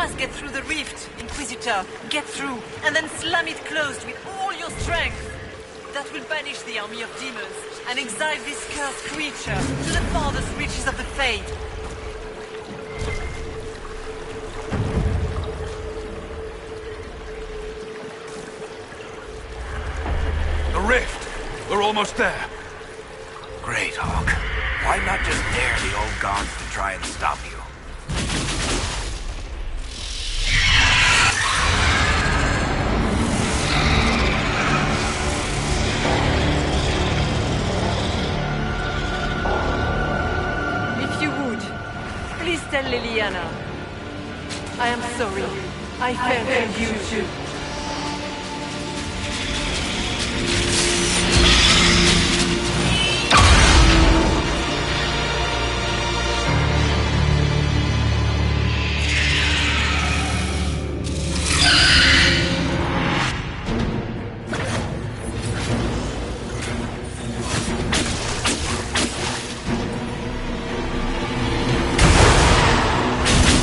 [SPEAKER 12] must get through the rift, Inquisitor. Get through, and then slam it closed with all your strength. That will banish the army of demons and exile this cursed creature to the farthest reaches of the Fade.
[SPEAKER 3] The rift! We're almost there.
[SPEAKER 14] Great, Hawk. Why not just dare the old gods to try and stop you?
[SPEAKER 12] If you would, please tell Liliana. I am sorry. I failed you too.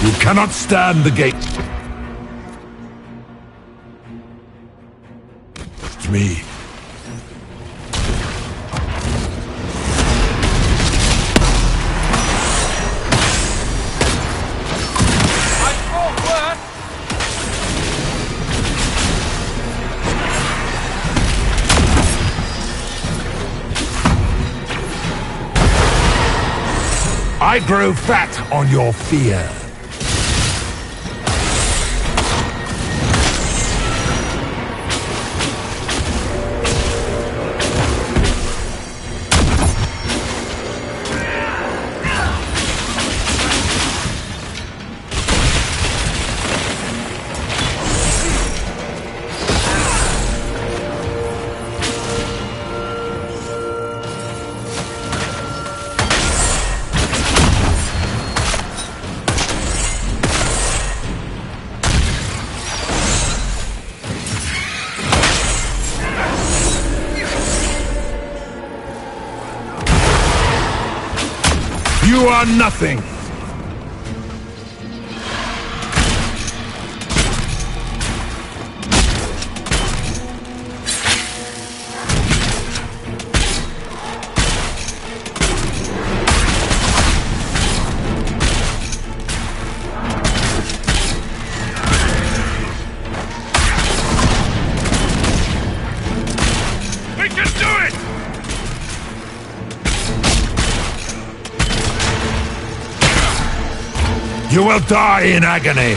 [SPEAKER 13] You cannot stand the gate. It's me. I grow fat on your fear. You are nothing!
[SPEAKER 8] We can do it!
[SPEAKER 13] You will die in agony!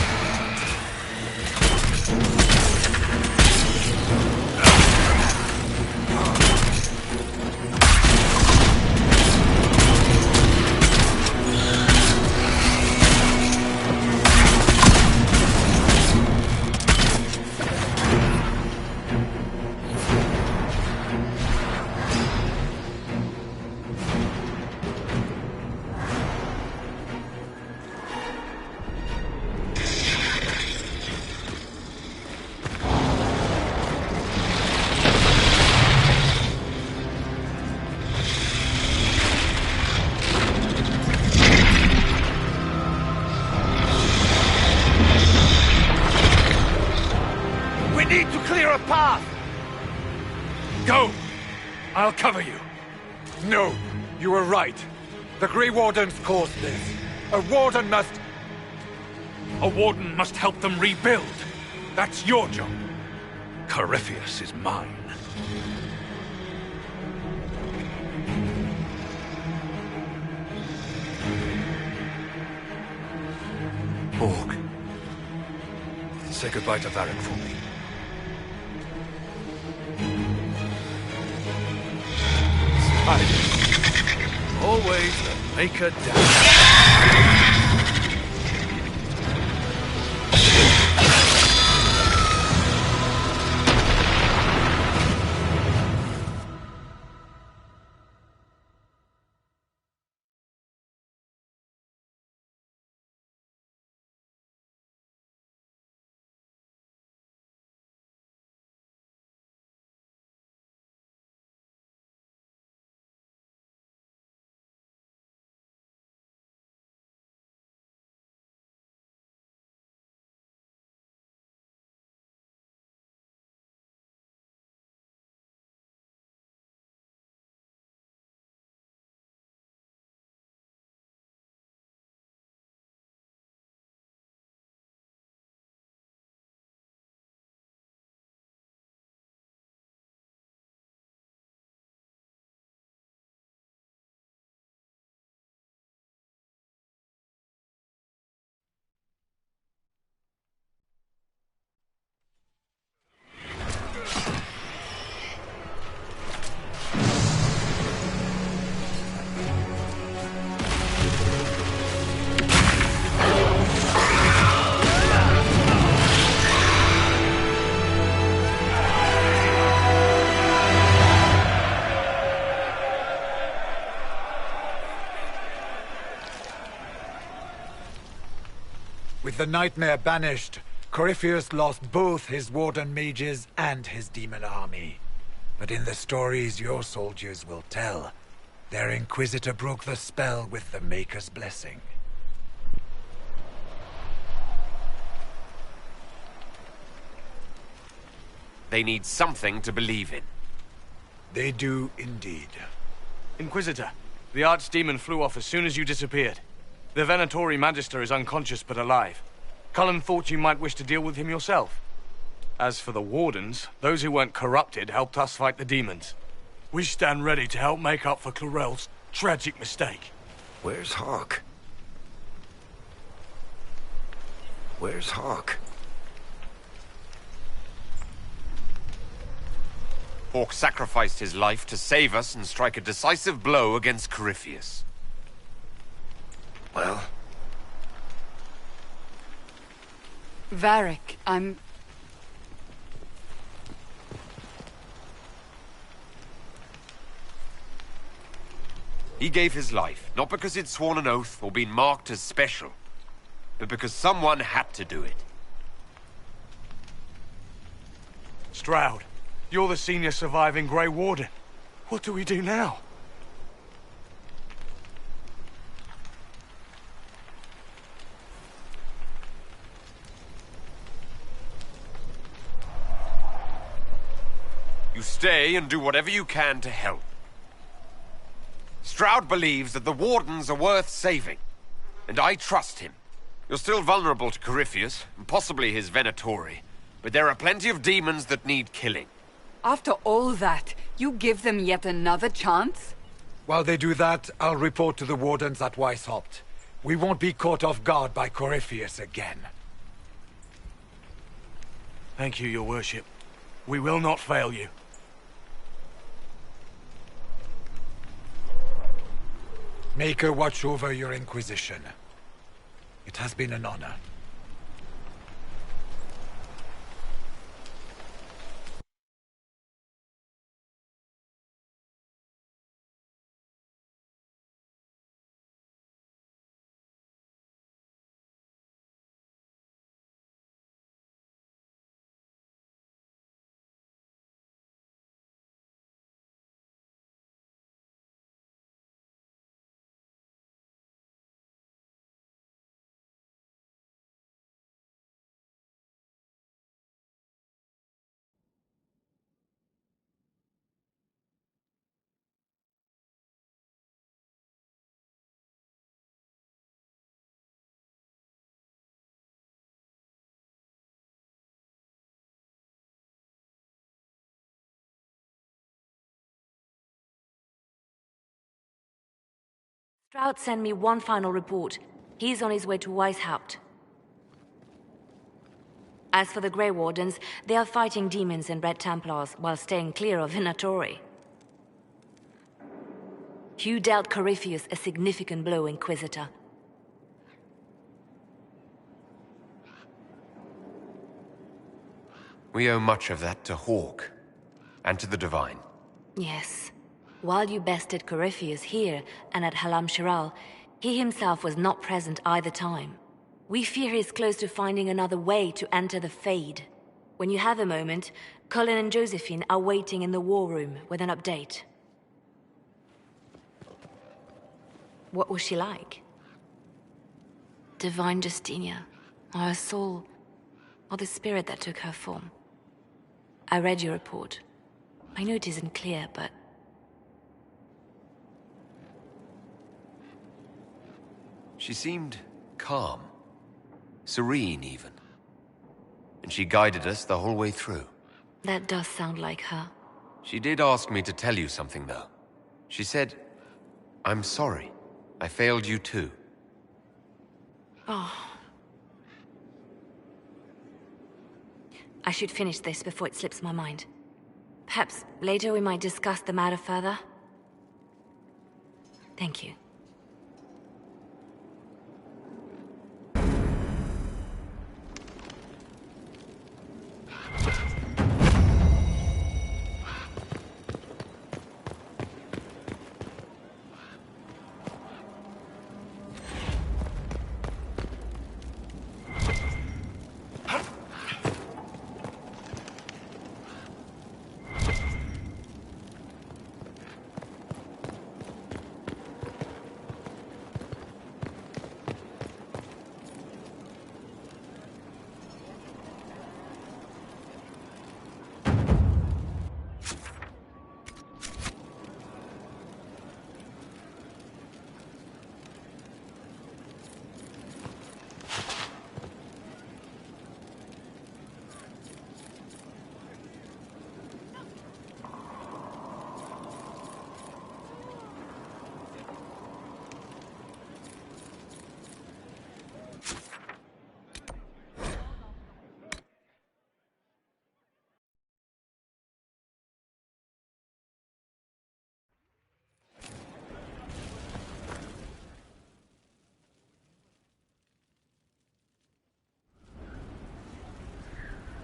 [SPEAKER 2] We need to clear a path!
[SPEAKER 8] Go! I'll cover you.
[SPEAKER 2] No, you were right. The Grey Wardens caused this. A warden must...
[SPEAKER 8] A warden must help them rebuild. That's your job. Corypheus is mine.
[SPEAKER 3] Borg. Say goodbye to Varric for me.
[SPEAKER 6] Always the maker down.
[SPEAKER 2] With the nightmare banished, Corypheus lost both his warden mages and his demon army. But in the stories your soldiers will tell, their Inquisitor broke the spell with the Maker's blessing.
[SPEAKER 4] They need something to believe in.
[SPEAKER 2] They do indeed.
[SPEAKER 15] Inquisitor, the Archdemon flew off as soon as you disappeared. The Venatori Magister is unconscious but alive. Cullen thought you might wish to deal with him yourself. As for the Wardens, those who weren't corrupted helped us fight the demons. We stand ready to help make up for Clarel's tragic mistake.
[SPEAKER 14] Where's Hawk? Where's Hawk?
[SPEAKER 4] Hawk sacrificed his life to save us and strike a decisive blow against Corypheus.
[SPEAKER 14] Well?
[SPEAKER 11] Varric, I'm...
[SPEAKER 4] He gave his life, not because he'd sworn an oath or been marked as special, but because someone had to do it.
[SPEAKER 15] Stroud, you're the senior surviving Grey Warden. What do we do now?
[SPEAKER 4] You stay and do whatever you can to help. Stroud believes that the Wardens are worth saving, and I trust him. You're still vulnerable to Corypheus, and possibly his Venatori, but there are plenty of demons that need killing.
[SPEAKER 11] After all that, you give them yet another chance?
[SPEAKER 2] While they do that, I'll report to the Wardens at Weishaupt. We won't be caught off guard by Corypheus again.
[SPEAKER 15] Thank you, your worship. We will not fail you.
[SPEAKER 2] Maker watch over your Inquisition. It has been an honor.
[SPEAKER 1] Stroud sent me one final report. He's on his way to Weishaupt. As for the Grey Wardens, they are fighting demons and Red Templars while staying clear of Venatori. You dealt Corypheus a significant blow, Inquisitor.
[SPEAKER 4] We owe much of that to Hawk, and to the Divine.
[SPEAKER 1] Yes. While you bested Corypheus here and at Halam Shiral, he himself was not present either time. We fear he's close to finding another way to enter the Fade. When you have a moment, Cullen and Josephine are waiting in the war room with an update. What was she like? Divine Justinia, or her soul, or the spirit that took her form. I read your report. I know it isn't clear, but...
[SPEAKER 4] She seemed calm, serene even. And she guided us the whole way through.
[SPEAKER 1] That does sound like her.
[SPEAKER 4] She did ask me to tell you something, though. She said, "I'm sorry. I failed you too."
[SPEAKER 1] Oh. I should finish this before it slips my mind. Perhaps later we might discuss the matter further. Thank you.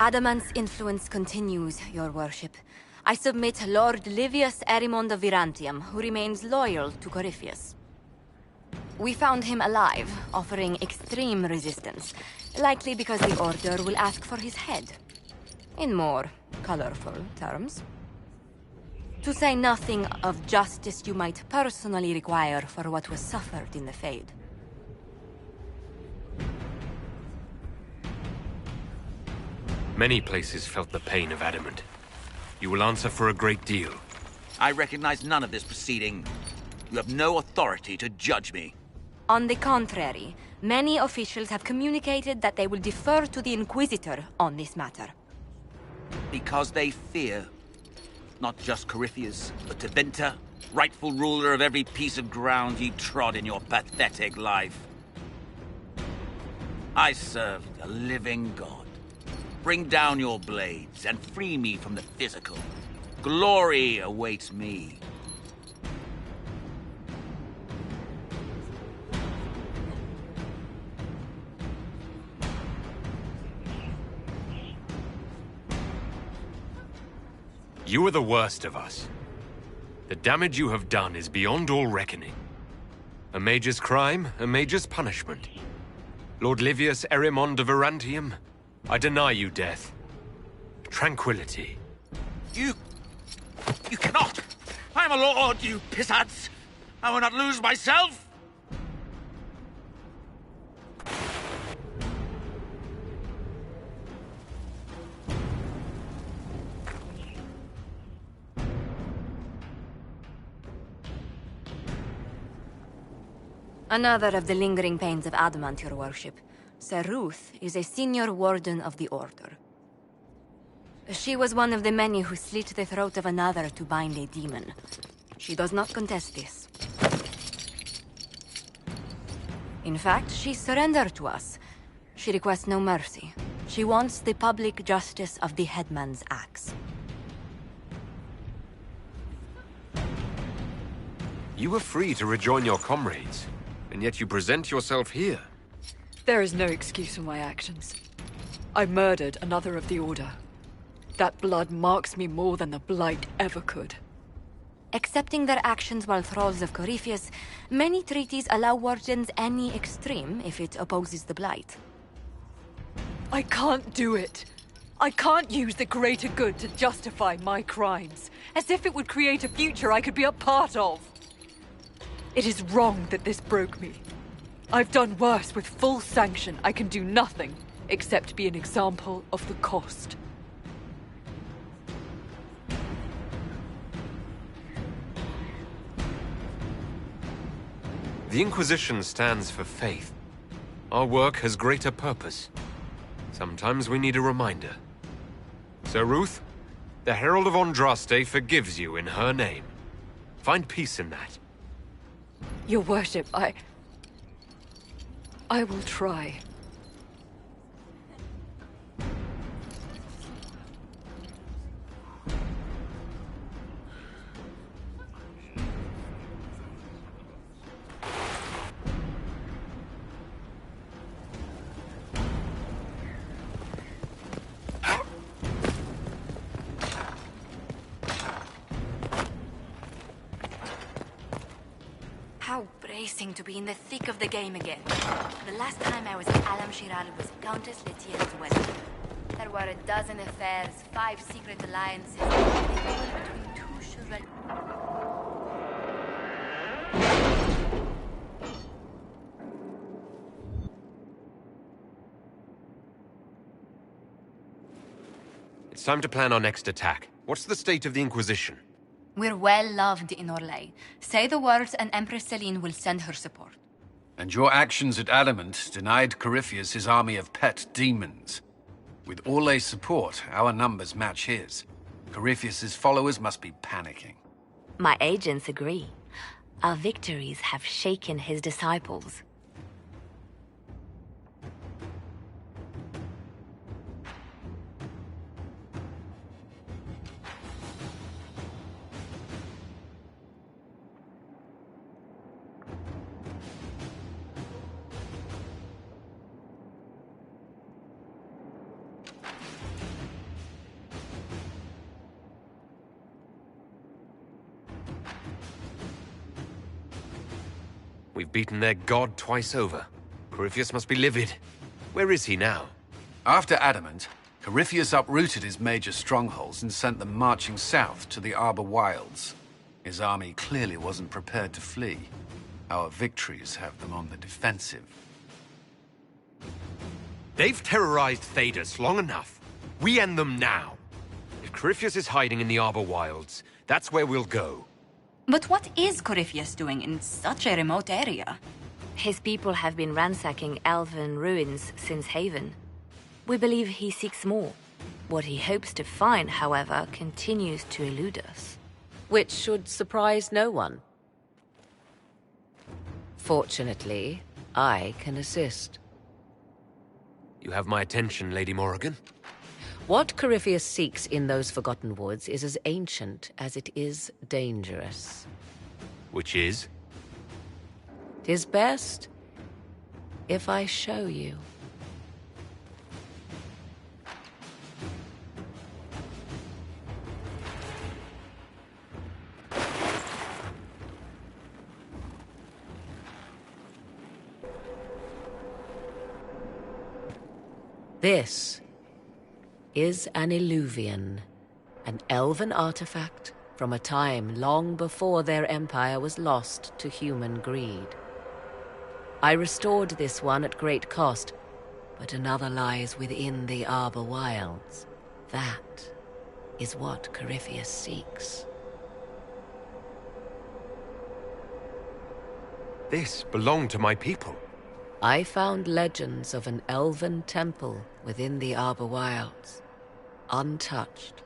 [SPEAKER 1] Adamant's influence continues, your worship. I submit Lord Livius Erimond of Virantium, who remains loyal to Corypheus. We found him alive, offering extreme resistance, likely because the Order will ask for his head. In more colorful terms. To say nothing of justice you might personally require for what was suffered in the Fade.
[SPEAKER 4] Many places felt the pain of Adamant. You will answer for a great deal.
[SPEAKER 5] I recognize none of this proceeding. You have no authority to judge me.
[SPEAKER 1] On the contrary, many officials have communicated that they will defer to the Inquisitor on this matter.
[SPEAKER 5] Because they fear. Not just Corypheus, but Tevinter, rightful ruler of every piece of ground ye trod in your pathetic life. I serve the living God. Bring down your blades and free me from the physical. Glory awaits me.
[SPEAKER 4] You are the worst of us. The damage you have done is beyond all reckoning. A mage's crime, a mage's punishment. Lord Livius Erimond of Virantium, I deny you death. Tranquility.
[SPEAKER 5] You cannot! I am a lord, you pissants! I will not lose myself!
[SPEAKER 1] Another of the lingering pains of Adamant, your worship. Sir Ruth is a senior warden of the Order. She was one of the many who slit the throat of another to bind a demon. She does not contest this. In fact, she surrendered to us. She requests no mercy. She wants the public justice of the headman's axe.
[SPEAKER 4] You were free to rejoin your comrades, and yet you present yourself here.
[SPEAKER 12] There is no excuse for my actions. I murdered another of the Order. That blood marks me more than the Blight ever could.
[SPEAKER 1] Accepting their actions while thralls of Corypheus, many treaties allow wardens any extreme if it opposes the Blight.
[SPEAKER 12] I can't do it. I can't use the greater good to justify my crimes, as if it would create a future I could be a part of. It is wrong that this broke me. I've done worse with full sanction. I can do nothing except be an example of the cost.
[SPEAKER 4] The Inquisition stands for faith. Our work has greater purpose. Sometimes we need a reminder. Sir Ruth, the Herald of Andraste forgives you in her name. Find peace in that.
[SPEAKER 12] Your worship, I will try.
[SPEAKER 1] How bracing to be in the thick of the game again. The last time I was at Alam Shiral was Countess Letiere's wedding. There were a dozen affairs, 5 secret alliances, between 2 chivalry.
[SPEAKER 4] It's time to plan our next attack. What's the state of the Inquisition?
[SPEAKER 1] We're well loved in Orlais. Say the words and Empress Celine will send her support.
[SPEAKER 6] And your actions at Adamant denied Corypheus his army of pet demons. With Orlais's support, our numbers match his. Corypheus's followers must be panicking.
[SPEAKER 1] My agents agree. Our victories have shaken his disciples.
[SPEAKER 4] We've beaten their god twice over. Corypheus must be livid. Where is he now?
[SPEAKER 6] After Adamant, Corypheus uprooted his major strongholds and sent them marching south to the Arbor Wilds. His army clearly wasn't prepared to flee. Our victories have them on the defensive.
[SPEAKER 4] They've terrorized Thedas long enough. We end them now. If Corypheus is hiding in the Arbor Wilds, that's where we'll go.
[SPEAKER 16] But what is Corypheus doing in such a remote area?
[SPEAKER 1] His people have been ransacking elven ruins since Haven. We believe he seeks more. What he hopes to find, however, continues to elude us.
[SPEAKER 17] Which should surprise no one. Fortunately, I can assist.
[SPEAKER 4] You have my attention, Lady Morrigan.
[SPEAKER 17] What Corypheus seeks in those Forgotten Woods is as ancient as it is dangerous.
[SPEAKER 4] Which is?
[SPEAKER 17] 'Tis best if I show you. This is an Illuvian, an elven artifact from a time long before their empire was lost to human greed. I restored this one at great cost, but another lies within the Arbor Wilds. That is what Corypheus seeks.
[SPEAKER 4] This belonged to my people.
[SPEAKER 17] I found legends of an elven temple within the Arbor Wilds. Untouched.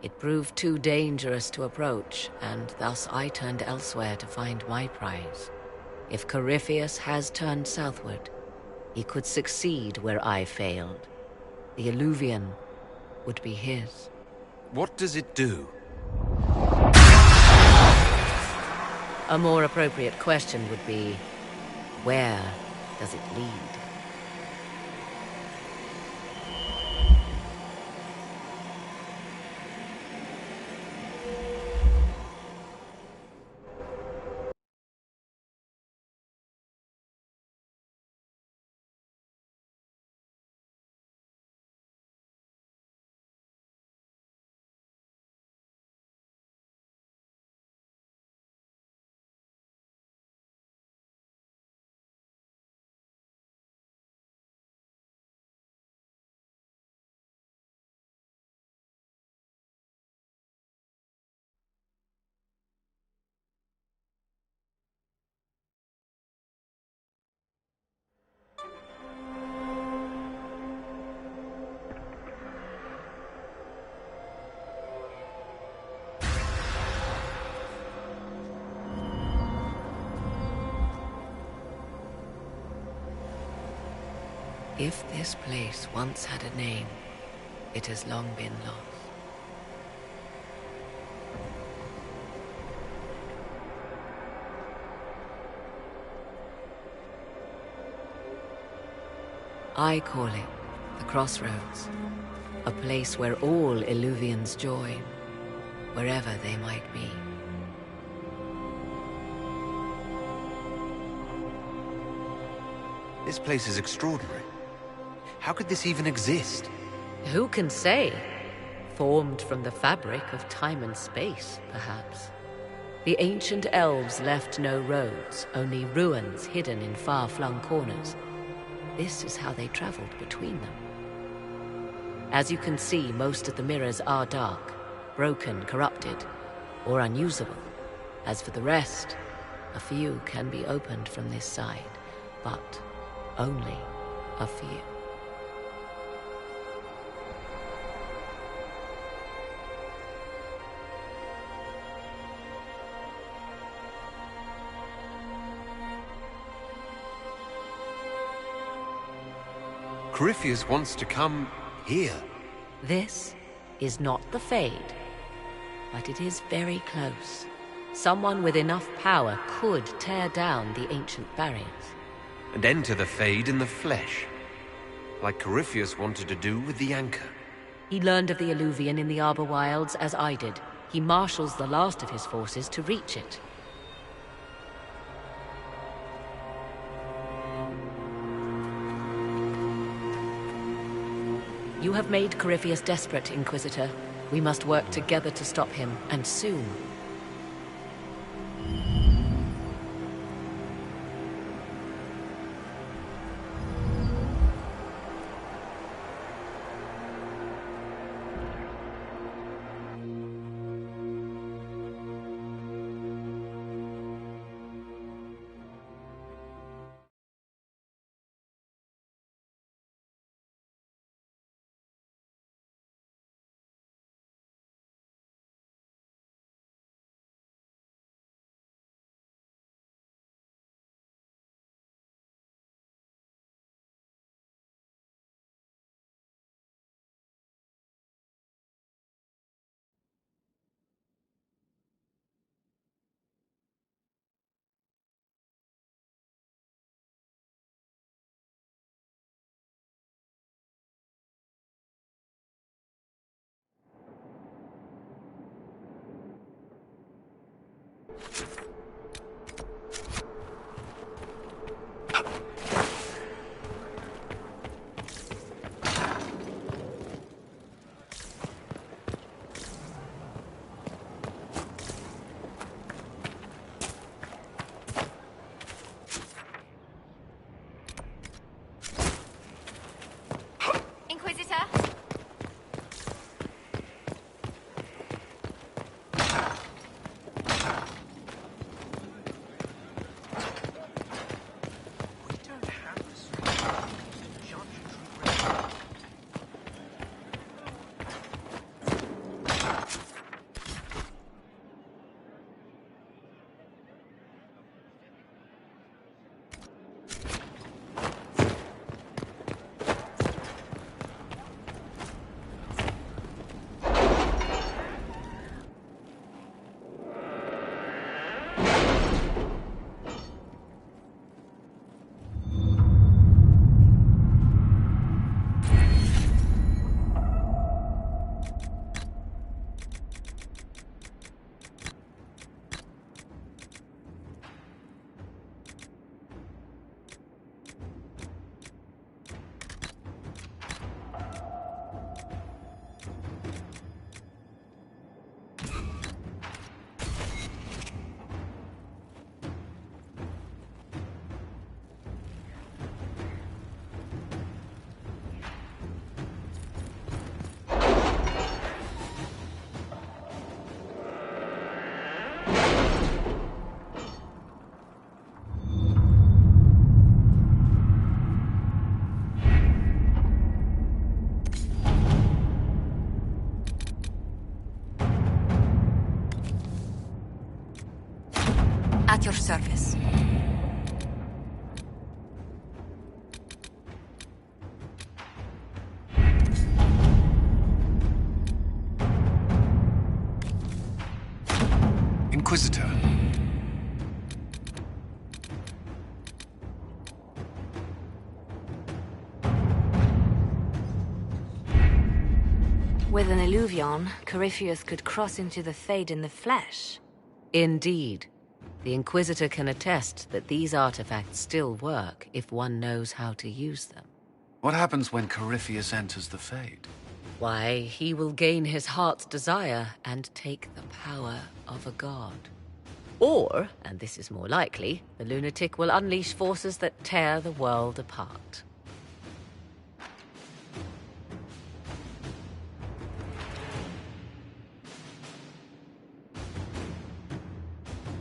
[SPEAKER 17] It proved too dangerous to approach, and thus I turned elsewhere to find my prize. If Corypheus has turned southward, he could succeed where I failed. The Illuvian would be his.
[SPEAKER 4] What does it do?
[SPEAKER 17] A more appropriate question would be, where does it lead? If this place once had a name, it has long been lost. I call it the Crossroads, a place where all Illuvians join, wherever they might be.
[SPEAKER 4] This place is extraordinary. How could this even exist?
[SPEAKER 17] Who can say? Formed from the fabric of time and space, perhaps. The ancient elves left no roads, only ruins hidden in far-flung corners. This is how they traveled between them. As you can see, most of the mirrors are dark, broken, corrupted, or unusable. As for the rest, a few can be opened from this side, but only a few.
[SPEAKER 4] Corypheus wants to come here.
[SPEAKER 17] This is not the Fade, but it is very close. Someone with enough power could tear down the ancient barriers.
[SPEAKER 4] And enter the Fade in the flesh, like Corypheus wanted to do with the Anchor.
[SPEAKER 17] He learned of the Illuvian in the Arbor Wilds as I did. He marshals the last of his forces to reach it. You have made Corypheus desperate, Inquisitor. We must work together to stop him, and soon.
[SPEAKER 16] At your service.
[SPEAKER 6] Inquisitor.
[SPEAKER 1] With an illuvion, Corypheus could cross into the Fade in the flesh.
[SPEAKER 17] Indeed. The Inquisitor can attest that these artifacts still work if one knows how to use them.
[SPEAKER 6] What happens when Corypheus enters the Fade?
[SPEAKER 17] Why, he will gain his heart's desire and take the power of a god. Or, and this is more likely, the lunatic will unleash forces that tear the world apart.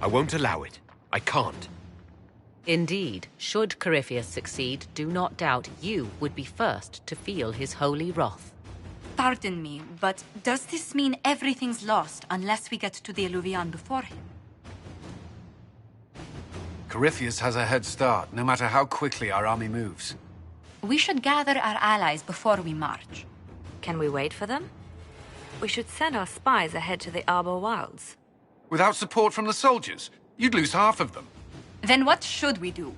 [SPEAKER 4] I won't allow it. I can't.
[SPEAKER 17] Indeed, should Corypheus succeed, do not doubt you would be first to feel his holy wrath.
[SPEAKER 16] Pardon me, but does this mean everything's lost unless we get to the Illuvian before him?
[SPEAKER 6] Corypheus has a head start, no matter how quickly our army moves.
[SPEAKER 16] We should gather our allies before we march.
[SPEAKER 1] Can we wait for them? We should send our spies ahead to the Arbor Wilds.
[SPEAKER 6] Without support from the soldiers, you'd lose half of them.
[SPEAKER 16] Then what should we do?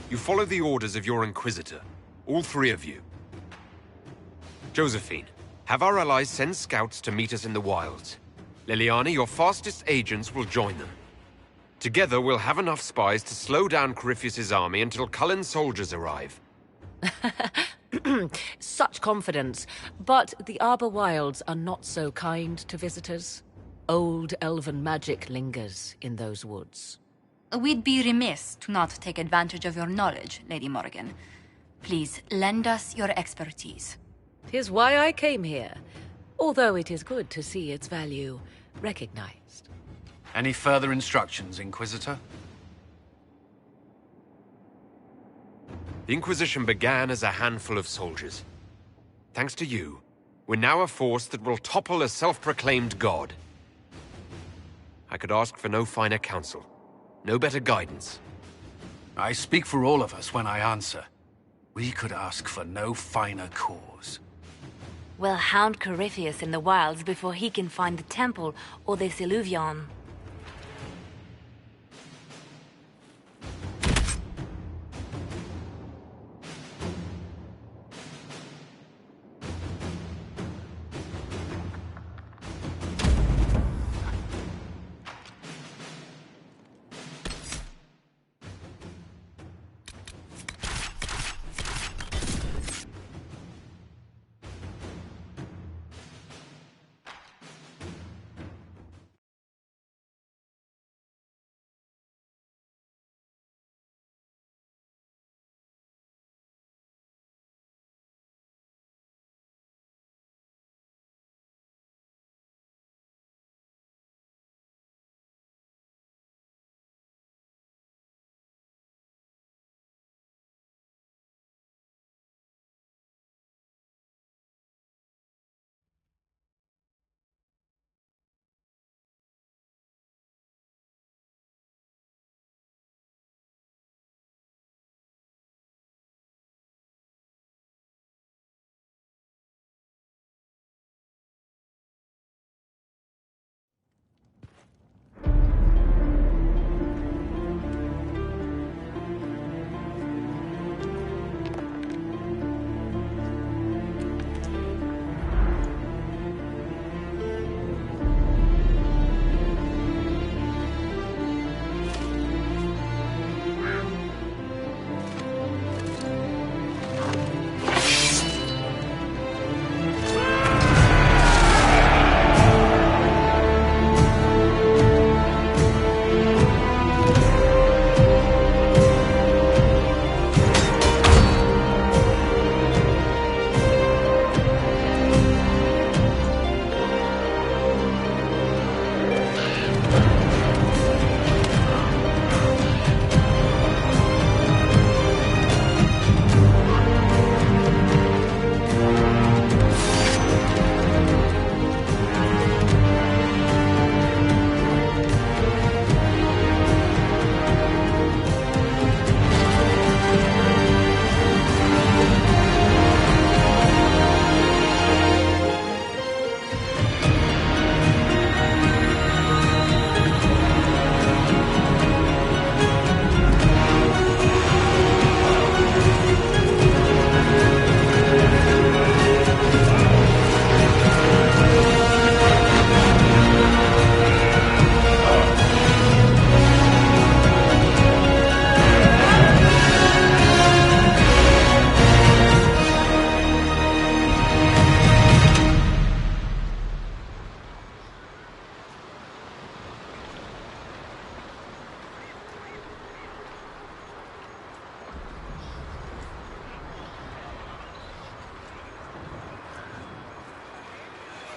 [SPEAKER 4] You follow the orders of your Inquisitor. All three of you. Josephine, have our allies send scouts to meet us in the wilds. Liliana, your fastest agents will join them. Together, we'll have enough spies to slow down Corypheus' army until Cullen's soldiers arrive.
[SPEAKER 17] Such confidence. But the Arbor Wilds are not so kind to visitors. Old elven magic lingers in those woods.
[SPEAKER 16] We'd be remiss to not take advantage of your knowledge, Lady Morrigan. Please, lend us your expertise.
[SPEAKER 17] 'Tis why I came here, although it is good to see its value recognized.
[SPEAKER 6] Any further instructions, Inquisitor?
[SPEAKER 4] The Inquisition began as a handful of soldiers. Thanks to you, we're now a force that will topple a self-proclaimed god. I could ask for no finer counsel, no better guidance.
[SPEAKER 6] I speak for all of us when I answer. We could ask for no finer cause.
[SPEAKER 1] We'll hound Corypheus in the wilds before he can find the temple or this Illuvion.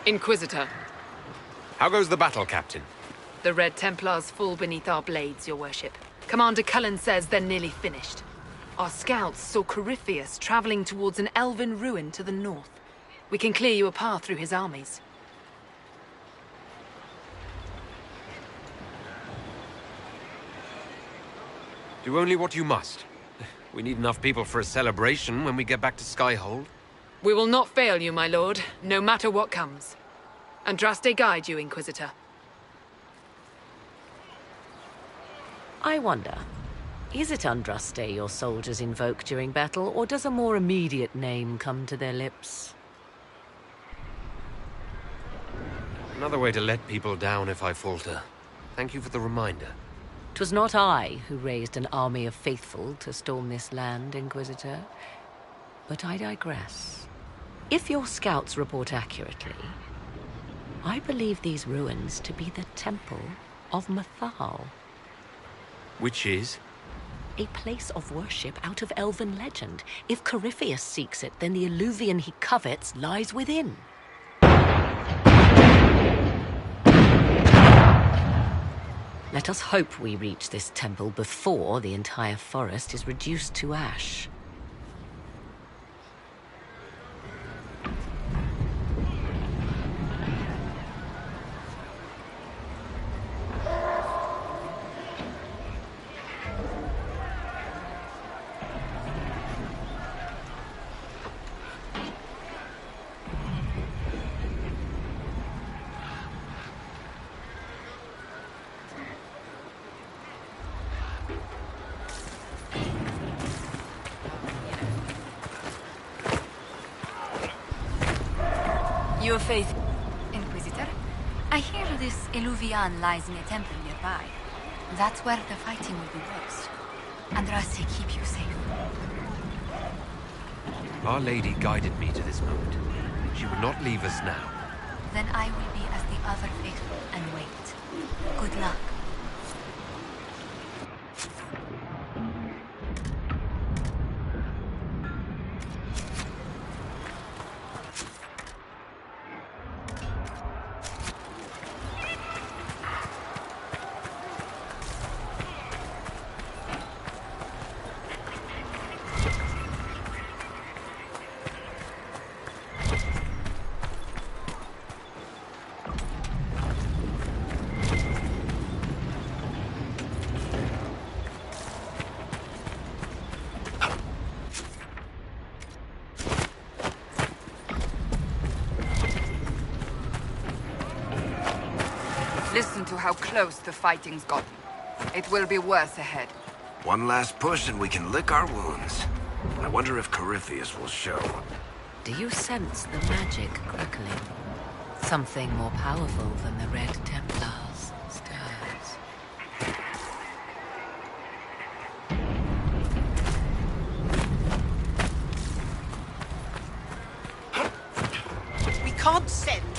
[SPEAKER 18] Inquisitor.
[SPEAKER 4] How goes the battle, Captain?
[SPEAKER 18] The Red Templars fall beneath our blades, your worship. Commander Cullen says they're nearly finished. Our scouts saw Corypheus traveling towards an elven ruin to the north. We can clear you a path through his armies.
[SPEAKER 4] Do only what you must. We need enough people for a celebration when we get back to Skyhold.
[SPEAKER 18] We will not fail you, my lord, no matter what comes. Andraste guide you, Inquisitor.
[SPEAKER 17] I wonder, is it Andraste your soldiers invoke during battle, or does a more immediate name come to their lips?
[SPEAKER 4] Another way to let people down if I falter. Thank you for the reminder.
[SPEAKER 17] 'Twas not I who raised an army of faithful to storm this land, Inquisitor. But I digress. If your scouts report accurately, I believe these ruins to be the Temple of Mythal.
[SPEAKER 4] Which is?
[SPEAKER 17] A place of worship out of elven legend. If Corypheus seeks it, then the alluvion he covets lies within. Let us hope we reach this temple before the entire forest is reduced to ash.
[SPEAKER 16] Your faith, Inquisitor. I hear this alluvion lies in a temple nearby. That's where the fighting will be worst. Andraste, keep you safe.
[SPEAKER 4] Our Lady guided me to this moment. She would not leave us now.
[SPEAKER 16] Then I will be as the other faithful and wait. Good luck.
[SPEAKER 11] Listen to how close the fighting's gotten. It will be worse ahead.
[SPEAKER 14] One last push and we can lick our wounds. I wonder if Corypheus will show.
[SPEAKER 17] Do you sense the magic crackling? Something more powerful than the Red Templars stirs.
[SPEAKER 19] We can't send